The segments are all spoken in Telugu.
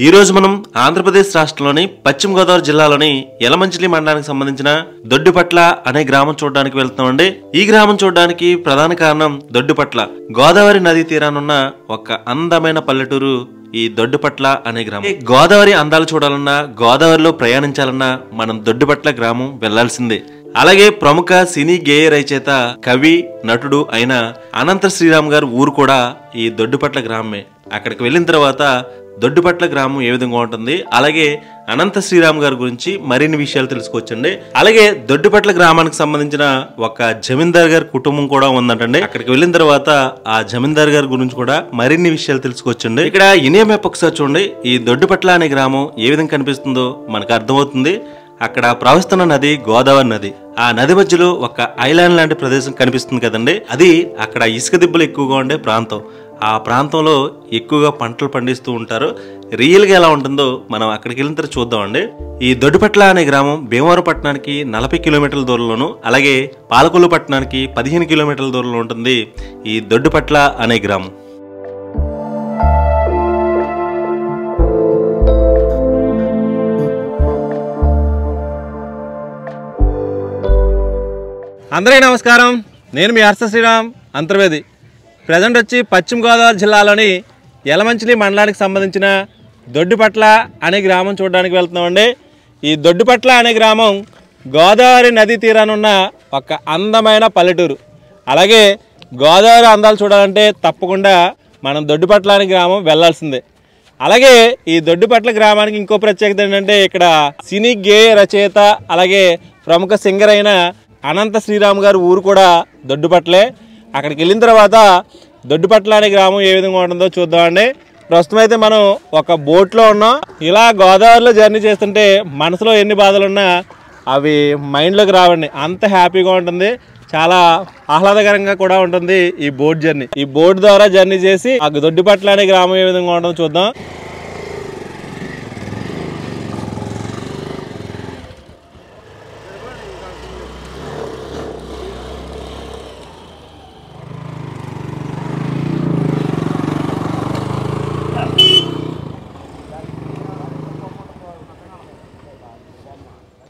ఈ రోజు మనం ఆంధ్రప్రదేశ్ రాష్ట్రంలోని పశ్చిమ గోదావరి జిల్లాలోని యలమంచిలి మండలానికి సంబంధించిన దొడ్డిపట్ల అనే గ్రామం చూడడానికి వెళ్తున్నామండి. ఈ గ్రామం చూడడానికి ప్రధాన కారణం దొడ్డిపట్ల గోదావరి నదీ తీరానున్న ఒక అందమైన పల్లెటూరు ఈ దొడ్డిపట్ల అనే గ్రామం. గోదావరి అందాలు చూడాలన్నా, గోదావరిలో ప్రయాణించాలన్నా మనం దొడ్డిపట్ల గ్రామం వెళ్లాల్సిందే. అలాగే ప్రముఖ సినీ గేయ రచయిత, కవి, నటుడు అయిన అనంత శ్రీరామ్ గారు ఊరు కూడా ఈ దొడ్డిపట్ల గ్రామమే. అక్కడికి వెళ్ళిన తర్వాత దొడ్డిపట్ల గ్రామం ఏ విధంగా ఉంటుంది, అలాగే అనంత శ్రీరామ్ గారి గురించి మరిన్ని విషయాలు తెలుసుకోవచ్చండి. అలాగే దొడ్డిపట్ల గ్రామానికి సంబంధించిన ఒక జమీందార్ గారి కుటుంబం కూడా ఉందంటండి. అక్కడికి వెళ్ళిన తర్వాత ఆ జమీందార్ గారి గురించి కూడా మరిన్ని విషయాలు తెలుసుకోవచ్చండి. ఇక్కడ ఇనే మ్యాప్ ఒకసారి చూడండి. ఈ దొడ్డిపట్ల అనే గ్రామం ఏ విధంగా కనిపిస్తుందో మనకు అర్థమవుతుంది. అక్కడ ప్రవహిస్తున్న నది గోదావరి నది. ఆ నది మధ్యలో ఒక ఐలాండ్ లాంటి ప్రదేశం కనిపిస్తుంది కదండి. అది అక్కడ ఇసుక దిబ్బలు ఎక్కువగా ఉండే ప్రాంతం. ఆ ప్రాంతంలో ఎక్కువగా పంటలు పండిస్తూ ఉంటారు. రియల్ గా ఎలా ఉంటుందో మనం అక్కడికి వెళ్ళిన తర్వాత చూద్దామండి. ఈ దొడ్డిపట్ల అనే గ్రామం భీమవరం పట్టణానికి 40 కిలోమీటర్ల దూరంలోను, అలాగే పాలకొల్లు పట్టణానికి 15 కిలోమీటర్ల దూరంలో ఉంటుంది ఈ దొడ్డిపట్ల అనే గ్రామం. అందరికీ నమస్కారం. నేను మీ హర్ష శ్రీరామ్ అంతర్వేది. ప్రజెంట్ వచ్చి పశ్చిమ గోదావరి జిల్లాలోని యలమంచిలి మండలానికి సంబంధించిన దొడ్డిపట్ల అనే గ్రామం చూడడానికి వెళ్తున్నామండి. ఈ దొడ్డిపట్ల అనే గ్రామం గోదావరి నదీ తీరానున్న ఒక అందమైన పల్లెటూరు. అలాగే గోదావరి అందాలు చూడాలంటే తప్పకుండా మనం దొడ్డిపట్ల అనే గ్రామం వెళ్లాల్సిందే. అలాగే ఈ దొడ్డిపట్ల గ్రామానికి ఇంకో ప్రత్యేకత ఏంటంటే, ఇక్కడ సినీ గేయ రచయిత, అలాగే ప్రముఖ సింగర్ అయిన అనంత శ్రీరామ్ గారు ఊరు కూడా దొడ్డిపట్లే. అక్కడికి వెళ్ళిన తర్వాత దొడ్డిపట్ల అనే గ్రామం ఏ విధంగా ఉంటుందో చూద్దామండి. ప్రస్తుతం అయితే మనం ఒక బోట్లో ఉన్నాం. ఇలా గోదావరిలో జర్నీ చేస్తుంటే మనసులో ఎన్ని బాధలున్నా అవి మైండ్లోకి రావండి. అంత హ్యాపీగా ఉంటుంది, చాలా ఆహ్లాదకరంగా కూడా ఉంటుంది ఈ బోట్ జర్నీ. ఈ బోట్ ద్వారా జర్నీ చేసి ఆ దొడ్డిపట్ల అనే గ్రామం ఏ విధంగా ఉంటుందో చూద్దాం.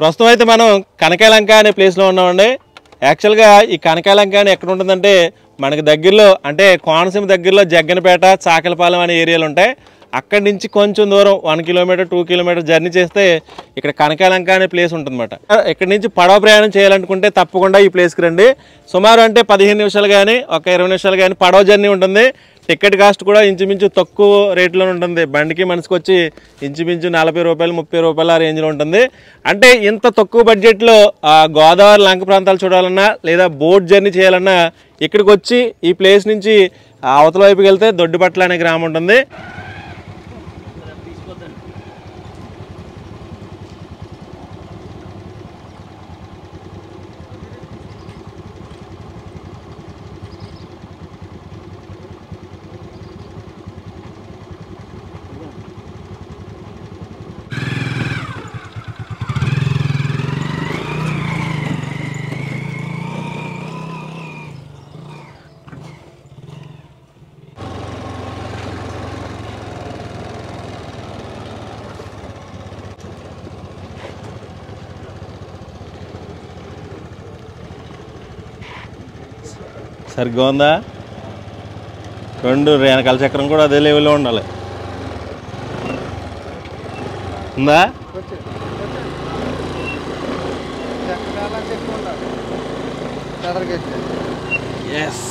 ప్రస్తుతం అయితే మనం కనకాయలంక అనే ప్లేస్లో ఉన్నామండి. యాక్చువల్గా ఈ కనకాయలంక అని ఎక్కడ ఉంటుందంటే, మనకి దగ్గరలో అంటే కోనసీమ దగ్గరలో జగ్గనపేట, చాకలపాలెం అనే ఏరియాలు ఉంటాయి. అక్కడి నుంచి కొంచెం దూరం 1 కిలోమీటర్ 2 కిలోమీటర్ జర్నీ చేస్తే ఇక్కడ కనకాయలంక అనే ప్లేస్ ఉంటుందన్నమాట. ఇక్కడ నుంచి పడవ ప్రయాణం చేయాలనుకుంటే తప్పకుండా ఈ ప్లేస్కి రండి. సుమారు అంటే 15 నిమిషాలు కానీ ఒక 20 నిమిషాలు కానీ పడవ జర్నీ ఉంటుంది. టికెట్ కాస్ట్ కూడా ఇంచుమించు తక్కువ రేట్లో ఉంటుంది. బండికి మనిషికి వచ్చి ఇంచుమించు 40 రూపాయలు 30 రూపాయల రేంజ్లో ఉంటుంది. అంటే ఇంత తక్కువ బడ్జెట్లో గోదావరి లంక ప్రాంతాలు చూడాలన్నా, లేదా బోట్ జర్నీ చేయాలన్నా ఇక్కడికి వచ్చి ఈ ప్లేస్ నుంచి అవతల వైపుకి వెళ్తే దొడ్డిపట్ల అనే గ్రామం ఉంటుంది. సరిగ్గా ఉందా? 2 వెనకాల చక్రం కూడా అదే లెవెల్లో ఉండాలి. ఉందా? ఎస్.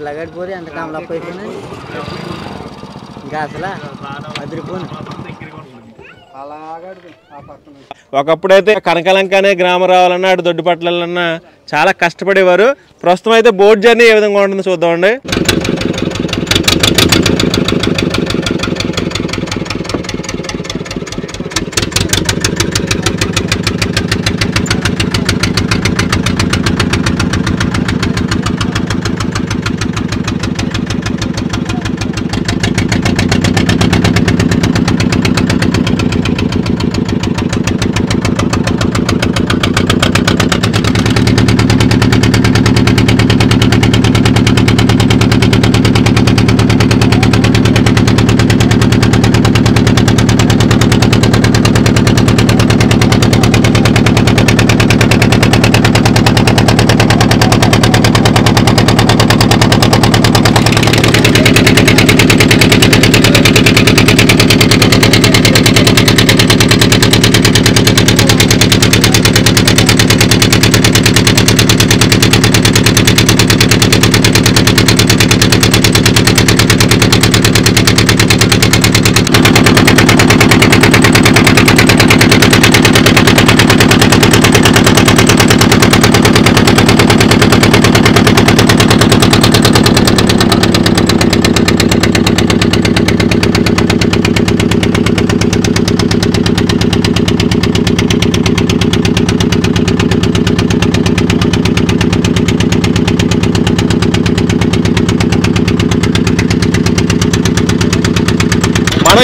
లగడిపోతే అంత కామలప్ప అయిపోయినాయి ఇంకా అసలు అదిరిపోయి. ఒకప్పుడైతే కనకాలంక అనే గ్రామం రావాలన్నా, అటు దొడ్డిపట్లన్నా చాలా కష్టపడేవారు. ప్రస్తుతం అయితే బోట్ జర్నీ ఏ విధంగా ఉంటుందో చూద్దామండి.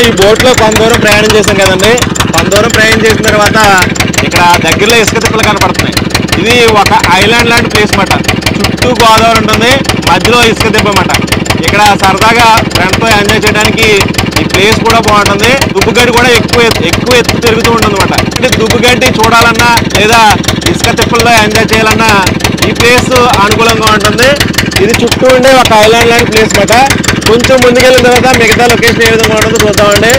ఈ బోట్లో కొంత దూరం ప్రయాణం చేసాం కదండి. కొంత దూరం ప్రయాణం చేసిన తర్వాత ఇక్కడ దగ్గరలో ఇసుక తిప్పలు కనపడుతున్నాయి. ఇది ఒక ఐలాండ్ లాంటి ప్లేస్ అన్నమాట. చుట్టూ గోదావరి ఉంటుంది, మధ్యలో ఇసుక తిప్ప అన్నమాట. ఇక్కడ సరదాగా ఫ్రెండ్తో ఎంజాయ్ చేయడానికి ఈ ప్లేస్ కూడా బాగుంటుంది. దుబ్బుగడ్డి కూడా ఎక్కువ ఎత్తు తిరుగుతూ ఉంటుంది అన్నమాట. అంటే దుబ్బుగడ్డి చూడాలన్నా లేదా ఇసుక తిప్పల్లో ఎంజాయ్ చేయాలన్నా ఈ ప్లేస్ అనుకూలంగా ఉంటుంది. ఇది చుట్టూ ఉండే ఒక ఐలాండ్ లాంటి ప్లేస్ అన్నమాట. కొంచెం ముందుకెళ్ళిన తర్వాత మిగతా లొకేషన్ ఏ విధంగా ఉంటుందో చూద్దామండి.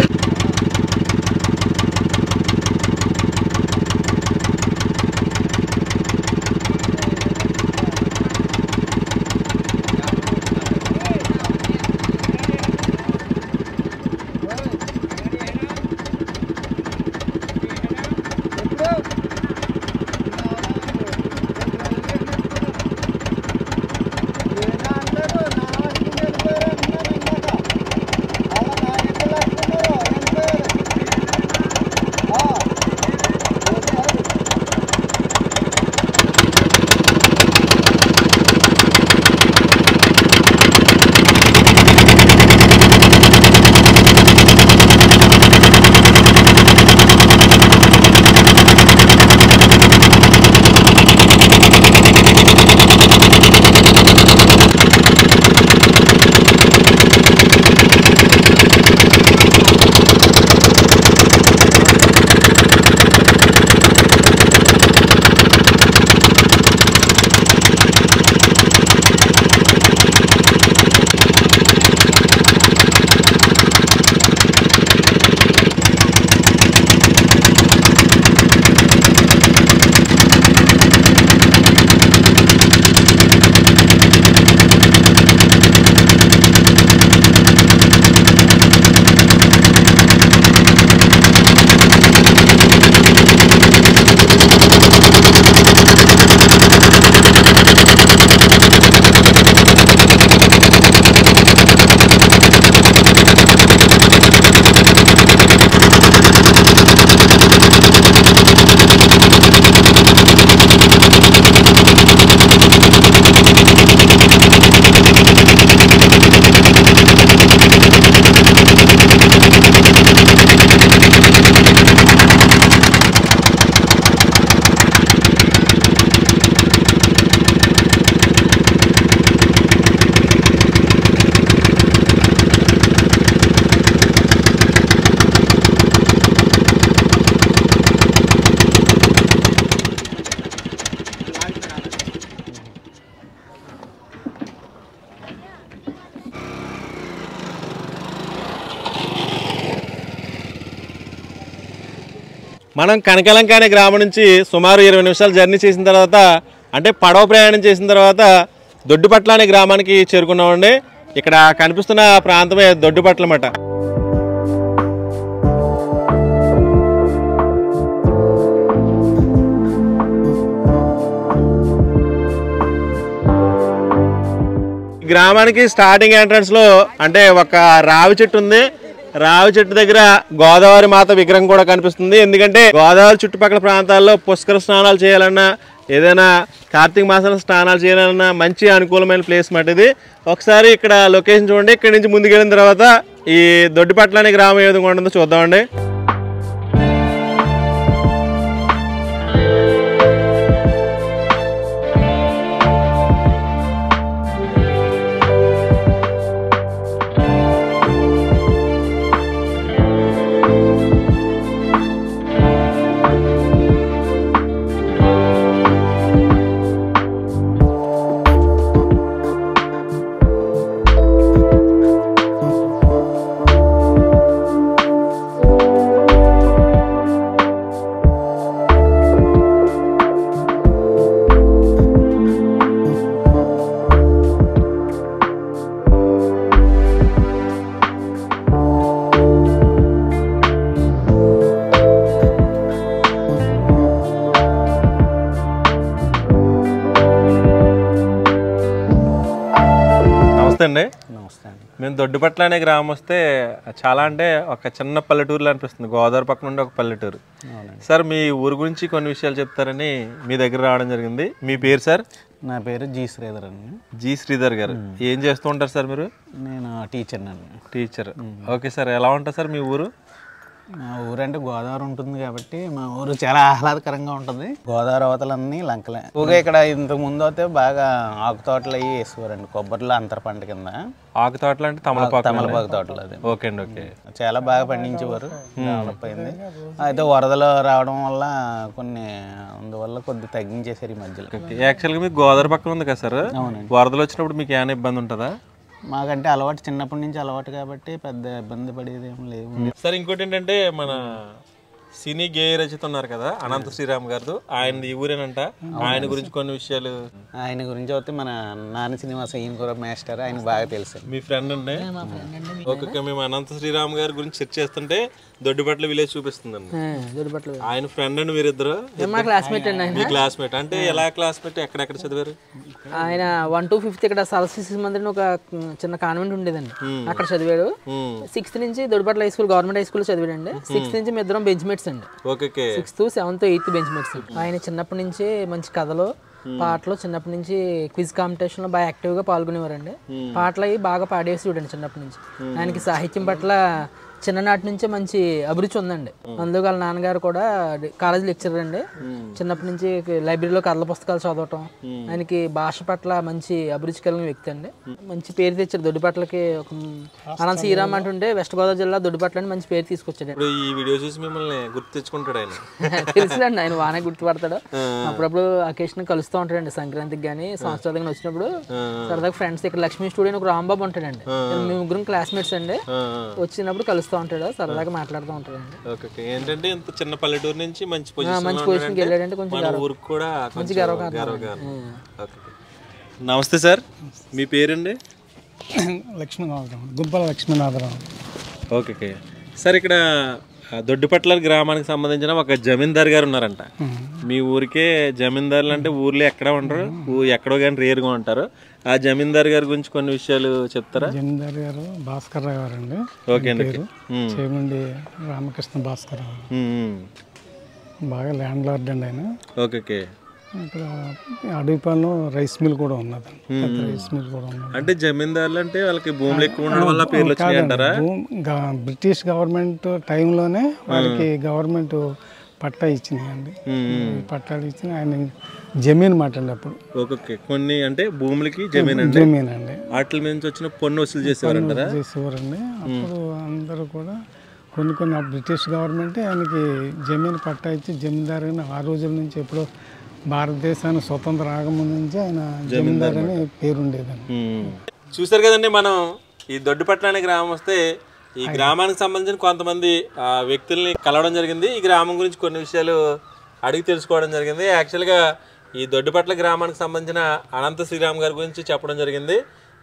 మనం కనకలంక అనే గ్రామం నుంచి సుమారు 20 నిమిషాలు జర్నీ చేసిన తర్వాత అంటే పడవ ప్రయాణం చేసిన తర్వాత దొడ్డిపట్ల అనే గ్రామానికి చేరుకున్నామండి. ఇక్కడ కనిపిస్తున్న ప్రాంతమే దొడ్డిపట్ల అన్నమాట. గ్రామానికి స్టార్టింగ్ ఎంట్రన్స్ లో అంటే ఒక రావి చెట్టు ఉంది. రావి చెట్టు దగ్గర గోదావరి మాత విగ్రహం కూడా కనిపిస్తుంది. ఎందుకంటే గోదావరి చుట్టుపక్కల ప్రాంతాల్లో పుష్కర స్నానాలు చేయాలన్నా ఏదైనా కార్తీక మాసంలో స్నానాలు చేయాలన్నా మంచి అనుకూలమైన ప్లేస్ మాట ఇది. ఒకసారి ఇక్కడ లొకేషన్ చూడండి. ఇక్కడ నుంచి ముందుకెళ్ళిన తర్వాత ఈ దొడ్డిపట్ల అనే గ్రామం ఏ విధంగా ఉంటుందో చూద్దామండి. అండి నమస్తే అండి. మేము దొడ్డిపట్ల అనే గ్రామం వస్తే చాలా అంటే ఒక చిన్న పల్లెటూరులో అనిపిస్తుంది. గోదావరి పక్కన ఉండే ఒక పల్లెటూరు. సార్ మీ ఊరు గురించి కొన్ని విషయాలు చెప్తారని మీ దగ్గర రావడం జరిగింది. మీ పేరు సార్? నా పేరు జీ శ్రీధర్ అండి. జీ శ్రీధర్ గారు ఏం చేస్తూ ఉంటారు సార్ మీరు? నేను టీచర్ అండి. టీచర్. ఓకే సార్, ఎలా ఉంటుంది సార్ మీ ఊరు? మా ఊరంటే గోదావరి ఉంటుంది కాబట్టి మా ఊరు చాలా ఆహ్లాదకరంగా ఉంటుంది. గోదావరి అవతలన్నీ లంకలే. ఊగా ఇక్కడ ఇంతకు ముందు అయితే బాగా ఆకు తోటలు అవి వేసేవారండి, కొబ్బరిలో అంతర పంట కింద. ఆకు తోటలు అంటే తమలపాకు తోటలు. అది ఓకే అండి. ఓకే, చాలా బాగా పండించేవారు. డెవలప్ అయింది. అయితే వరదలు రావడం వల్ల అందువల్ల కొద్ది తగ్గించేశారు ఈ మధ్యలో. యాక్చువల్గా మీకు గోదావరి పక్కన ఉంది కదా సార్? అవునండి. వరదలు వచ్చినప్పుడు మీకు ఏమైనా ఇబ్బంది ఉంటుందా? మాకంటే అలవాటు, చిన్నప్పటి నుంచి అలవాటు కాబట్టి పెద్ద ఇబ్బంది పడేది ఏం లేవు. సార్ ఇంకోటి ఏంటంటే మన సినీ గేయ రచయిత ఉన్నారు కదా అనంత శ్రీరామ్ గారు, ఆయన ఈ ఊరేనంట. ఆయన గురించి కొన్ని విషయాలు. ఆయన గురించి అయితే మన నాని శ్రీనివాస ఈయన కూడా మాస్టర్, ఆయన బాగా తెలుసు. మీ ఫ్రెండ్ అండి? ఓకే, మేము అనంత శ్రీరామ్ గారి గురించి సెర్చ్ చేస్తుంటే దొడ్డిపట్ల విలేజ్ చూపిస్తుందండి. ఆయన ఫ్రెండ్ అండి మీరిద్దరు? మా క్లాస్మేట్ అండి. మీ క్లాస్మేట్ అంటే ఎలా క్లాస్మేట్? ఎక్కడెక్కడ చదివారు? ఆయన 1 to 5th ఇక్కడ సరస్వతి మందిర్ ఒక చిన్న కాన్వెంట్ ఉండేదండి, అక్కడ చదివాడు. 6th నుంచి Doddipatla high school, government high school చదివాడండి. 6th నుంచి మీ ఇద్దరం బెంచ్ మేట్స్ అండి. 6th, 7th, 8th bench mates. ఆయన చిన్నప్పటి నుంచి మంచి కథలు, పాటలు, చిన్నప్పటి నుంచి క్విజ్ కాంపిటీషన్ లో బాగా యాక్టివ్ గా పాల్గొనేవారండి. పాటలు అవి బాగా పాడేసి చూడండి చిన్నప్పటి నుంచి. ఆయనకి సాహిత్యం పట్ల చిన్ననాటి నుంచే మంచి అభిరుచి ఉందండి. అందులో వాళ్ళ నాన్నగారు కూడా కాలేజ్ లెక్చరర్ అండి. చిన్నప్పటి నుంచి లైబ్రరీలో కథల పుస్తకాలు చదవటం, ఆయనకి భాష పట్ల మంచి అభిరుచి కలిగిన వ్యక్తి అండి. మంచి పేరు తెచ్చారు దొడ్డిపట్లకి. అనంత శ్రీరామ్ అంటుంటే వెస్ట్ గోదావరి జిల్లా దొడ్డిపట్ల అని మంచి పేరు తీసుకొచ్చాడు. ఈ వీడియో చూసి మిమ్మల్ని గుర్తు తెచ్చుకుంటాడు ఆయన. తెలుసులేండి, ఆయన బాగానే గుర్తుపడతాడు. అప్పుడప్పుడు అకేషన్ కలుస్తూ ఉంటాడండి, సంక్రాంతికి కానీ సంవత్సరాలు వచ్చినప్పుడు సరదాగా ఫ్రెండ్స్. ఇక్కడ లక్ష్మీ స్టూడియో ఒక రాంబాబు ఉంటాడండి, మేము ముగ్గురం క్లాస్మేట్స్ అండి. వచ్చినప్పుడు కలుస్తూ ఉంటాడు, సరదాగా మాట్లాడుతూ ఉంటాడండి. ఏంటంటే ఇంత చిన్న పల్లెటూరు నుంచి మంచి పొజిషన్కి వెళ్ళాడంటే కొంచెం ఊరికి కూడా మంచి గర్వకారణం. నమస్తే సార్, మీ పేరండి? లక్ష్మీనాథరావు, గుంపల లక్ష్మీనాథరావు. ఓకే సార్, ఇక్కడ దొడ్డిపట్ల గ్రామానికి సంబంధించిన ఒక జమీందార్ గారు ఉన్నారంట. మీ ఊరికే జమీందారులు అంటే ఊర్లో ఎక్కడ ఉండరు, ఎక్కడో కానీ రేరుగా ఉంటారు. ఆ జమీందార్ గారి గురించి కొన్ని విషయాలు చెప్తారా? జమీందార్ గారు భాస్కర్ రావు గారు అండి. ఓకే అండి. చేమండి రామకృష్ణ భాస్కర్ రావు, బాగా ల్యాండ్ లార్డ్ అండి ఆయన. ఓకే. ఇక్కడ అడవిపాలెంలో రైస్ మిల్ కూడా ఉన్నది, రైస్ మిల్ కూడా ఉన్నది. అంటే జమీందారులు అంటే వాళ్ళకి భూములు ఎక్కువ ఉండడం వల్ల పేర్లు వచ్చాయంటారా? బ్రిటిష్ గవర్నమెంట్ టైంలోనే వాళ్ళకి గవర్నమెంట్ పట్టా ఇచ్చినాయండి. పట్టాలు ఇచ్చిన ఆయన జమీన్ మాట అండి అప్పుడు. ఓకే, కొన్ని అంటే భూములకి జమీన్ అండి. వాటి మీద నుంచి వచ్చిన పన్ను వసూలు చేసేవారండి. అప్పుడు అందరూ కూడా కొన్ని బ్రిటిష్ గవర్నమెంట్ ఆయనకి జమీన్ పట్టా ఇచ్చి జమీందారు అని ఆ రోజుల నుంచి ఎప్పుడో భారతదేశానికి స్వతంత్ర రాకముందు నుంచి ఆయన జమీందార్ అని పేరు ఉండేదండి. చూసారు కదండి, మనం ఈ దొడ్డిపట్ల అనే గ్రామం వస్తే ఈ గ్రామానికి సంబంధించిన కొంతమంది వ్యక్తుల్ని కలవడం జరిగింది. ఈ గ్రామం గురించి కొన్ని విషయాలు అడిగి తెలుసుకోవడం జరిగింది. యాక్చువల్గా ఈ దొడ్డిపట్ల గ్రామానికి సంబంధించిన అనంత శ్రీరామ్ గారి గురించి చెప్పడం జరిగింది.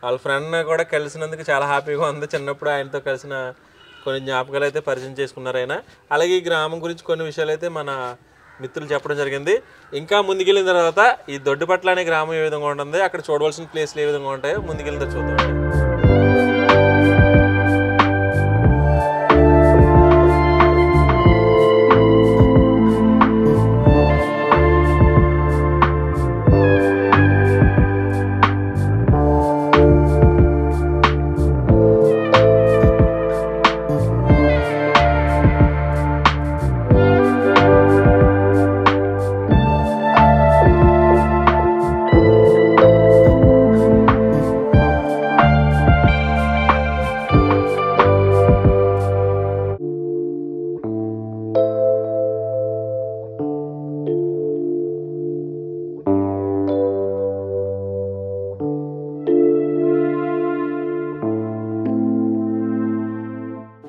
వాళ్ళ ఫ్రెండ్ కూడా కలిసినందుకు చాలా హ్యాపీగా ఉంది. చిన్నప్పుడు ఆయనతో కలిసిన కొన్ని జ్ఞాపకాలు అయితే పరిచయం చేసుకున్నారు ఆయన. అలాగే ఈ గ్రామం గురించి కొన్ని విషయాలు అయితే మన మిత్రులు చెప్పడం జరిగింది. ఇంకా ముందుకెళ్ళిన తర్వాత ఈ దొడ్డిపట్ల అనే గ్రామం ఏ విధంగా ఉంటుంది, అక్కడ చూడవలసిన ప్లేస్లు ఏ విధంగా ఉంటాయో ముందుకెళ్ళిన తర్వాత చూద్దాం.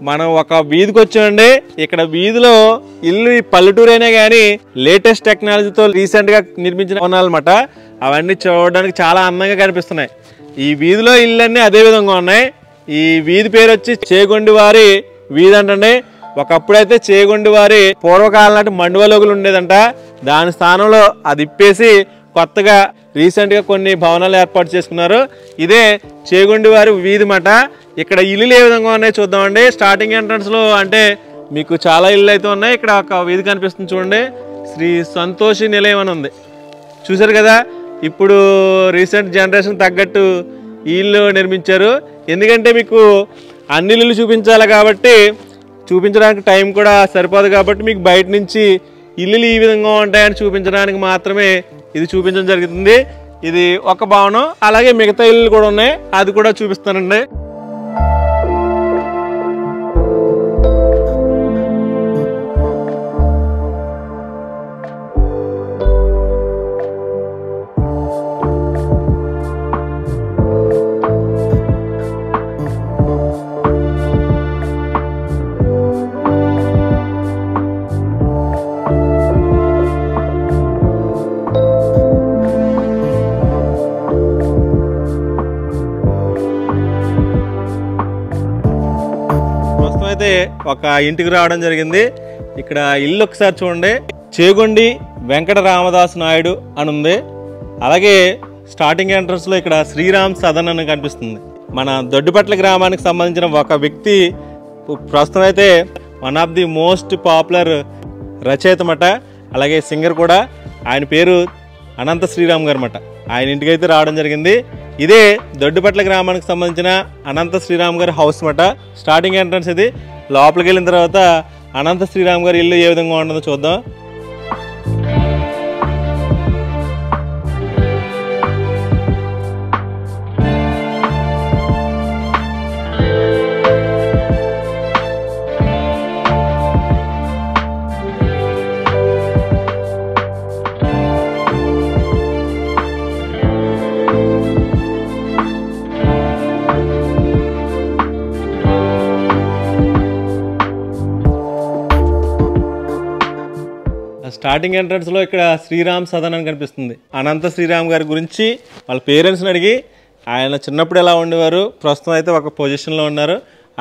మనం ఒక వీధికి వచ్చామండి. ఇక్కడ వీధిలో ఇల్లు పల్లెటూరు అయినా కానీ లేటెస్ట్ టెక్నాలజీతో రీసెంట్ గా నిర్మించిన భవనాలన్నమాట. అవన్నీ చూడడానికి చాలా అందంగా కనిపిస్తున్నాయి. ఈ వీధిలో ఇళ్ళన్నీ అదే విధంగా ఉన్నాయి. ఈ వీధి పేరు వచ్చి చేగొండి వారి వీధి అంటండి. ఒకప్పుడైతే చేగొండి వారి పూర్వకాలం నాటి మండువలోగులు ఉండేదంట. దాని స్థానంలో అది ఇప్పేసి కొత్తగా రీసెంట్ గా కొన్ని భవనాలు ఏర్పాటు చేసుకున్నారు. ఇదే చేగొండి వారి వీధి మాట. ఇక్కడ ఇల్లులు ఏ విధంగా ఉన్నాయి చూద్దామండి. స్టార్టింగ్ ఎంట్రన్స్ లో అంటే మీకు చాలా ఇల్లు అయితే ఉన్నాయి. ఇక్కడ ఒక వీధి కనిపిస్తుంది చూడండి, శ్రీ సంతోషి నిలయం అని ఉంది. చూసారు కదా, ఇప్పుడు రీసెంట్ జనరేషన్ తగ్గట్టు ఈ ఇల్లు నిర్మించారు. ఎందుకంటే మీకు అన్ని ఇల్లు చూపించాలి కాబట్టి చూపించడానికి టైం కూడా సరిపోదు కాబట్టి మీకు బయట నుంచి ఇల్లులు ఈ విధంగా ఉంటాయని చూపించడానికి మాత్రమే ఇది చూపించడం జరుగుతుంది. ఇది ఒక భవనం, అలాగే మిగతా ఇల్లు కూడా ఉన్నాయి, అది కూడా చూపిస్తానండి. అయితే ఒక ఇంటికి రావడం జరిగింది. ఇక్కడ ఇల్లు ఒకసారి చూడండి, చేగొండి వెంకట రామదాస్ నాయుడు అని ఉంది. అలాగే స్టార్టింగ్ ఎంట్రన్స్ లో ఇక్కడ శ్రీరామ్ సదన్ అని కనిపిస్తుంది. మన దొడ్డిపట్ల గ్రామానికి సంబంధించిన ఒక వ్యక్తి ప్రస్తుతం అయితే one of the most popular రచయిత మాట, అలాగే సింగర్ కూడా. ఆయన పేరు అనంత శ్రీరామ్ గారు మాట. ఆయన ఇంటికి అయితే రావడం జరిగింది. ఇదే దొడ్డిపట్ల గ్రామానికి సంబంధించిన అనంత శ్రీరామ్ గారి హౌస్ మాట. స్టార్టింగ్ ఎంట్రన్స్ ఇది. లోపలికి వెళ్ళిన తర్వాత అనంత శ్రీరామ్ గారి ఇల్లు ఏ విధంగా ఉంటుందో చూద్దాం. స్టార్టింగ్ ఎంట్రన్స్లో ఇక్కడ శ్రీరామ్ సదన్ అని కనిపిస్తుంది. అనంత శ్రీరామ్ గారి గురించి వాళ్ళ పేరెంట్స్ని అడిగి ఆయన చిన్నప్పుడు ఎలా ఉండేవారు, ప్రస్తుతం అయితే ఒక పొజిషన్లో ఉన్నారు,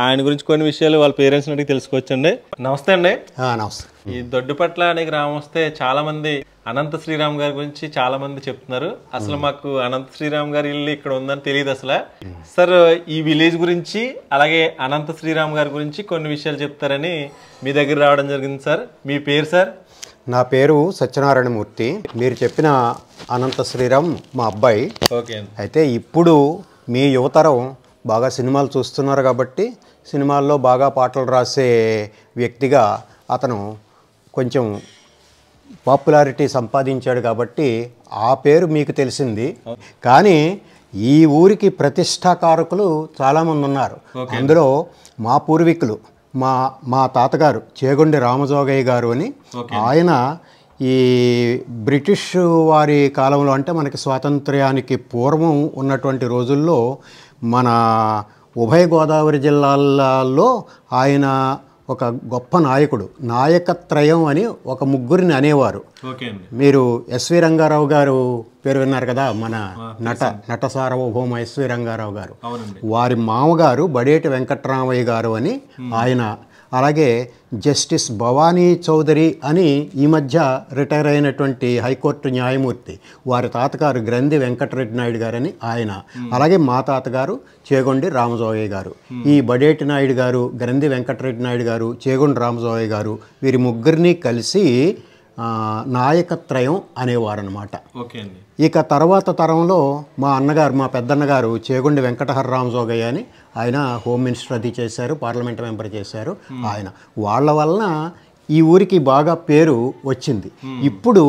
ఆయన గురించి కొన్ని విషయాలు వాళ్ళ పేరెంట్స్ని అడిగి తెలుసుకోవచ్చండి. నమస్తే అండి. నమస్తే. ఈ దొడ్డిపట్ల అనే గ్రామం వస్తే చాలా మంది అనంత శ్రీరామ్ గారి గురించి చాలా మంది చెప్తున్నారు. అసలు మాకు అనంత శ్రీరామ్ గారి ఇల్లు ఇక్కడ ఉందని తెలియదు అసలు. సార్, ఈ విలేజ్ గురించి అలాగే అనంత శ్రీరామ్ గారి గురించి కొన్ని విషయాలు చెప్తారని మీ దగ్గర రావడం జరిగింది. సార్, మీ పేరు? సార్, నా పేరు సత్యనారాయణమూర్తి. మీరు చెప్పిన అనంత శ్రీరామ్ మా అబ్బాయి. ఓకే. అయితే ఇప్పుడు మీ యువతరం బాగా సినిమాలు చూస్తున్నారు కాబట్టి సినిమాల్లో బాగా పాటలు రాసే వ్యక్తిగా అతను కొంచెం పాపులారిటీ సంపాదించాడు కాబట్టి ఆ పేరు మీకు తెలిసింది. కానీ ఈ ఊరికి ప్రతిష్టాకారకులు చాలామంది ఉన్నారు. అందులో మా పూర్వీకులు, మా తాతగారు చేగొండి రామజోగయ్య గారు అని. ఆయన ఈ బ్రిటిష్ వారి కాలంలో, అంటే మనకి స్వాతంత్ర్యానికి పూర్వం ఉన్నటువంటి రోజుల్లో మన ఉభయ గోదావరి జిల్లాలలో ఆయన ఒక గొప్ప నాయకుడు. నాయకత్రయం అని ఒక ముగ్గురిని అనేవారు. మీరు ఎస్వి రంగారావు గారు పేరు విన్నారు కదా, మన నట సార్వభౌమ ఎస్వి రంగారావు గారు. వారి మామగారు బడేటి వెంకట్రామయ్య గారు అని ఆయన. అలాగే జస్టిస్ భవానీ చౌదరి అని ఈ మధ్య రిటైర్ అయినటువంటి హైకోర్టు న్యాయమూర్తి, వారి తాతగారు గ్రంథి వెంకటరెడ్డి నాయుడు గారని ఆయన. అలాగే మా తాతగారు చేగొండి రామజోగయ్య గారు. ఈ బడేటి నాయుడు గారు, గ్రంథి వెంకటరెడ్డి నాయుడు గారు, చేగొండి రామజోగయ్య గారు, వీరి ముగ్గురిని కలిసి నాయకత్రయం అనేవారు అనమాట. ఇక తర్వాత తరంలో మా అన్నగారు, మా పెద్దన్నగారు చేగొండి వెంకటహర్రామజోగయ్య అని ఆయన హోమ్ మినిస్టర్ అది చేశారు, పార్లమెంట్ మెంబర్ చేశారు ఆయన. వాళ్ళ వలన ఈ ఊరికి బాగా పేరు వచ్చింది. ఇప్పుడు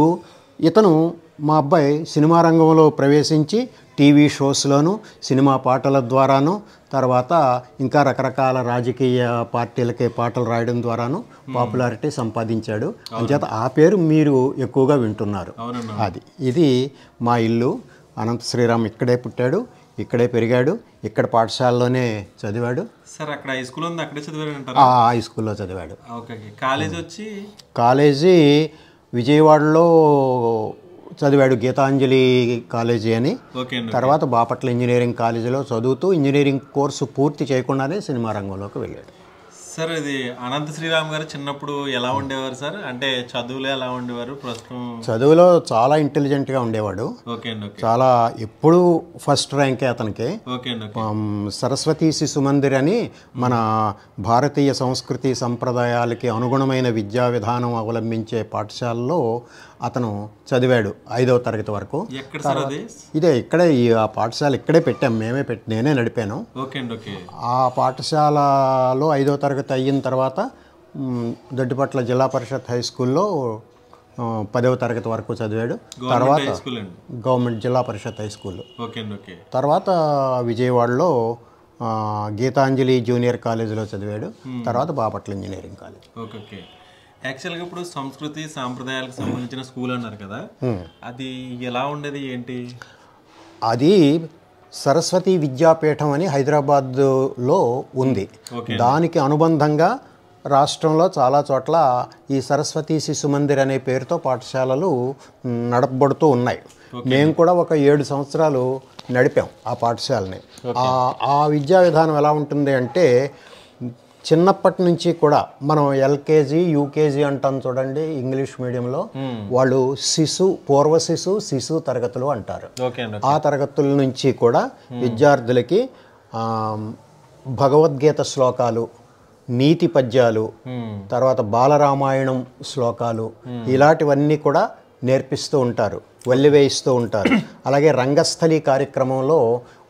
ఇతను మా అబ్బాయి సినిమా రంగంలో ప్రవేశించి టీవీ షోస్లోను, సినిమా పాటల ద్వారాను, తర్వాత ఇంకా రకరకాల రాజకీయ పార్టీలకే పాటలు రాయడం ద్వారాను పాపులారిటీ సంపాదించాడు. అంచేత ఆ పేరు మీరు ఎక్కువగా వింటున్నారు. ఇది మా ఇల్లు. అనంత శ్రీరామ్ ఇక్కడే పుట్టాడు, ఇక్కడే పెరిగాడు, ఇక్కడ పాఠశాలలోనే చదివాడు. సార్, అక్కడ హై స్కూల్ ఉంది, అక్కడే చదివాడు? హై స్కూల్లో చదివాడు. కాలేజీ విజయవాడలో చదివాడు, గీతాంజలి కాలేజీ అని. తర్వాత బాపట్ల ఇంజనీరింగ్ కాలేజీలో చదువుతూ ఇంజనీరింగ్ కోర్సు పూర్తి చేయకుండానే సినిమా రంగంలోకి వెళ్ళాడు. సార్, ఇది అనంత శ్రీరామ్ గారు చిన్నప్పుడు ఎలా ఉండేవారు సార్? అంటే చదువులో ఎలా ఉండేవారు? ప్రస్తుతం చదువులో చాలా ఇంటెలిజెంట్గా ఉండేవాడు. చాలా ఎప్పుడు ఫస్ట్ ర్యాంకే అతనికి. సరస్వతి శిశు మందిర్ అని మన భారతీయ సంస్కృతి సంప్రదాయాలకి అనుగుణమైన విద్యా విధానం అవలంబించే పాఠశాలలో అతను చదివాడు 5వ తరగతి వరకు. ఎక్కడ సార్ అది? ఇదే ఇక్కడే ఆ పాఠశాల ఇక్కడే పెట్టాం, నేనే నడిపాను. ఓకే అండి. ఓకే. ఆ పాఠశాలలో 5వ తరగతి అయిన తర్వాత దొడ్డిపట్ల జిల్లా పరిషత్ హై స్కూల్లో 10వ తరగతి వరకు చదివాడు. తర్వాత గవర్నమెంట్ జిల్లా పరిషత్ హై స్కూల్. ఓకే అండి. ఓకే. తర్వాత విజయవాడలో గీతాంజలి జూనియర్ కాలేజీలో చదివాడు. తర్వాత Bapatla engineering college. Okay. Okay. యాక్చువల్గా ఇప్పుడు సంస్కృతి సాంప్రదాయాలకు సంబంధించిన స్కూల్ అన్నారు కదా, అది ఎలా ఉండేది ఏంటి? అది సరస్వతి విద్యాపీఠం అని హైదరాబాద్లో ఉంది. దానికి అనుబంధంగా రాష్ట్రంలో చాలా చోట్ల ఈ సరస్వతి శిశు మందిర్ అనే పేరుతో పాఠశాలలు నడపబడుతూ ఉన్నాయి. మేము కూడా ఒక 7 సంవత్సరాలు నడిపాం ఆ పాఠశాలని. ఆ విద్యా విధానం ఎలా ఉంటుంది అంటే, చిన్నప్పటి నుంచి కూడా మనం ఎల్కేజీ యూకేజీ అంటాం చూడండి ఇంగ్లీష్ మీడియంలో, వాళ్ళు పూర్వ శిశు తరగతులు అంటారు. ఆ తరగతుల నుంచి కూడా విద్యార్థులకి భగవద్గీత శ్లోకాలు, నీతి పద్యాలు, తర్వాత బాలరామాయణం శ్లోకాలు, ఇలాంటివన్నీ కూడా నేర్పిస్తూ ఉంటారు, వల్లివేయిస్తూ ఉంటారు. అలాగే రంగస్థలి కార్యక్రమంలో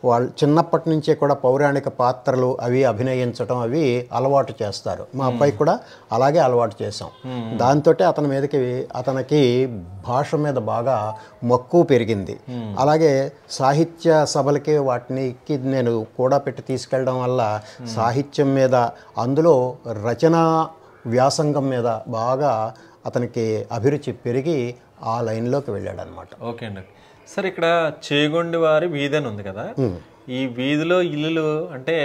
వాళ్ళు చిన్నప్పటి నుంచే కూడా పౌరాణిక పాత్రలు అవి అభినయించడం అవి అలవాటు చేస్తారు. మా అబ్బాయి కూడా అలాగే అలవాటు చేసాం. దాంతో అతనికి భాష మీద బాగా మక్కువ పెరిగింది. అలాగే సాహిత్య సభలకి వాటికి నేను కూడా పెట్టి తీసుకెళ్ళడం వల్ల సాహిత్యం మీద, అందులో రచనా వ్యాసంగం మీద బాగా అతనికి అభిరుచి పెరిగి ఆ లైన్లోకి వెళ్ళాడు అనమాట. ఓకే అండి. సార్, ఇక్కడ చేగొండి వారి వీధి అని ఉంది కదా, ఈ వీధిలో ఇల్లులు అంటే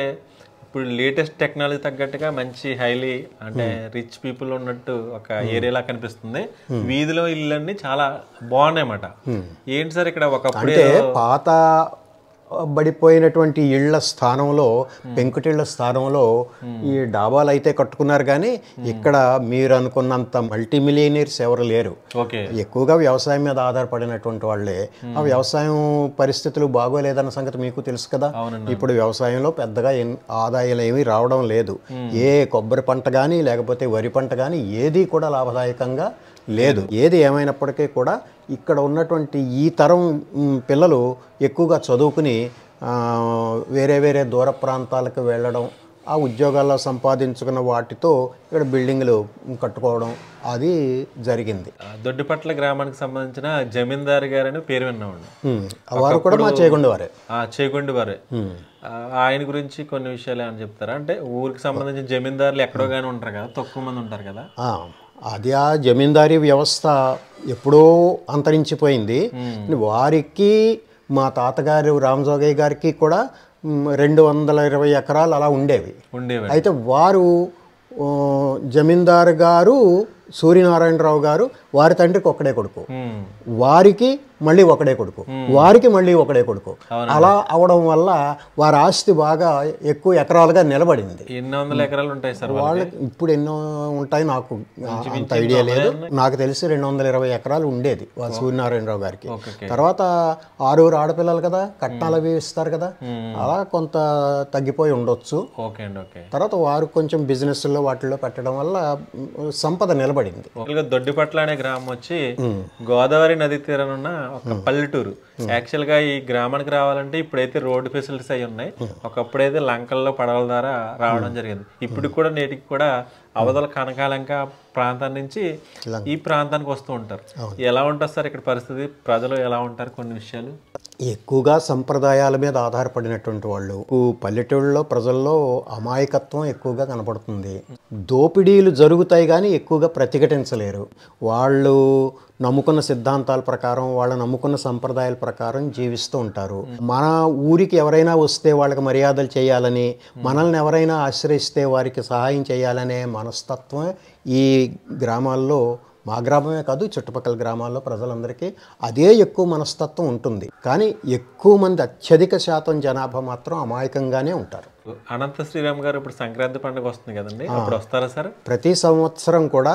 ఇప్పుడు లేటెస్ట్ టెక్నాలజీ తగ్గట్టుగా మంచి హైలీ అంటే రిచ్ పీపుల్ ఉన్నట్టు ఒక ఏరియాలా కనిపిస్తుంది. వీధిలో ఇల్లులన్నీ చాలా బాగున్నాయి అన్నమాట. ఏంటి సార్ ఇక్కడ ఒకప్పుడు పాత బడిపోయినటువంటి ఇళ్ల స్థానంలో, పెంకుటిళ్ల స్థానంలో ఈ డాబాలు అయితే కట్టుకున్నారు. కానీ ఇక్కడ మీరు అనుకున్నంత మల్టీ మిలియనీర్స్ ఎవరు లేరు. ఎక్కువగా వ్యవసాయం మీద ఆధారపడినటువంటి వాళ్ళే. ఆ వ్యవసాయం పరిస్థితులు బాగోలేదన్న సంగతి మీకు తెలుసు కదా. ఇప్పుడు వ్యవసాయంలో పెద్దగా ఆదాయాలు ఏమీ రావడం లేదు. ఏ కొబ్బరి పంట కానీ లేకపోతే వరి పంట కానీ ఏది కూడా లాభదాయకంగా లేదు. ఏది ఏమైనప్పటికీ కూడా ఇక్కడ ఉన్నటువంటి ఈ తరం పిల్లలు ఎక్కువగా చదువుకుని వేరే దూర ప్రాంతాలకు వెళ్ళడం, ఆ ఉద్యోగాల్లో సంపాదించుకున్న వాటితో ఇక్కడ బిల్డింగ్లు కట్టుకోవడం అది జరిగింది. దొడ్డిపట్ల గ్రామానికి సంబంధించిన జమీందారు గారని పేరు విన్నామండి. వారు కూడా మా చేగొండి వారే. ఆయన గురించి కొన్ని విషయాలు ఏమైనా చెప్తారా? అంటే ఊరికి సంబంధించిన జమీందారులు ఎక్కడో కానీ ఉంటారు కదా, తక్కువ మంది ఉంటారు కదా. అది ఆ జమీందారీ వ్యవస్థ ఎప్పుడో అంతరించిపోయింది. వారికి మా తాతగారు రామజోగయ్య గారికి కూడా 220 ఎకరాలు అలా ఉండేవి. అయితే వారు జమీందారు గారు సూర్యనారాయణరావు గారు వారి తండ్రికి ఒక్కడే కొడుకు, వారికి మళ్ళీ ఒకడే కొడుకు, వారికి మళ్ళీ ఒకడే కొడుకు. అలా అవడం వల్ల వారి ఆస్తి బాగా ఎక్కువ ఎకరాలుగా నిలబడింది. ఎన్ని వందల ఎకరాలు ఉంటాయి సార్ వాళ్ళకి? ఇప్పుడు ఎన్నో ఉంటాయి నాకు అంత ఐడియా లేదు. నాకు తెలిసి 220 ఎకరాలు ఉండేది సూర్యనారాయణరావు గారికి. తర్వాత 6 ఆడపిల్లలు కదా, కట్నాలు అవి ఇస్తారు కదా, అలా కొంత తగ్గిపోయి ఉండొచ్చు. తర్వాత వారు కొంచెం బిజినెస్లో వాటిల్లో పెట్టడం వల్ల సంపద నిలబడింది. దొడ్డిపట్ల అనే గ్రామం వచ్చి గోదావరి నది తీరాన ఉన్న ఒక పల్లెటూరు. యాక్చువల్ గా ఈ గ్రామానికి రావాలంటే ఇప్పుడైతే రోడ్డు ఫెసిలిటీస్ అయి ఉన్నాయి. ఒకప్పుడైతే లంకల్లో పడవల ద్వారా రావడం జరిగింది. ఇప్పుడు కూడా నేటికి కూడా అవతల కనకాలంక ప్రాంతం నుంచి ఈ ప్రాంతానికి వస్తూ ఉంటారు. ఎలా ఉంటుంది సార్ ఇక్కడ పరిస్థితి? ప్రజలు ఎలా ఉంటారు? కొన్ని విషయాలు ఎక్కువగా సంప్రదాయాల మీద ఆధారపడినటువంటి వాళ్ళు. పల్లెటూళ్ళలో ప్రజల్లో అమాయకత్వం ఎక్కువగా కనపడుతుంది. దోపిడీలు జరుగుతాయి కానీ ఎక్కువగా ప్రతిఘటించలేరు. వాళ్ళు నమ్ముకున్న సిద్ధాంతాల ప్రకారం, వాళ్ళు నమ్ముకున్న సంప్రదాయాల ప్రకారం జీవిస్తూ ఉంటారు. మన ఊరికి ఎవరైనా వస్తే వాళ్ళకి మర్యాదలు చేయాలని, మనల్ని ఎవరైనా ఆశ్రయిస్తే వారికి సహాయం చేయాలనే మనస్తత్వం ఈ గ్రామాల్లో, మా గ్రామమే కాదు చుట్టుపక్కల గ్రామాల్లో ప్రజలందరికీ అదే ఎక్కువ మనస్తత్వం ఉంటుంది. కానీ ఎక్కువ మంది, అత్యధిక శాతం జనాభా మాత్రం అమాయకంగానే ఉంటారు. అనంత శ్రీరామ్ గారు ఇప్పుడు సంక్రాంతి పండుగ వస్తుంది కదండి, అప్పుడు వస్తారా సార్? ప్రతి సంవత్సరం కూడా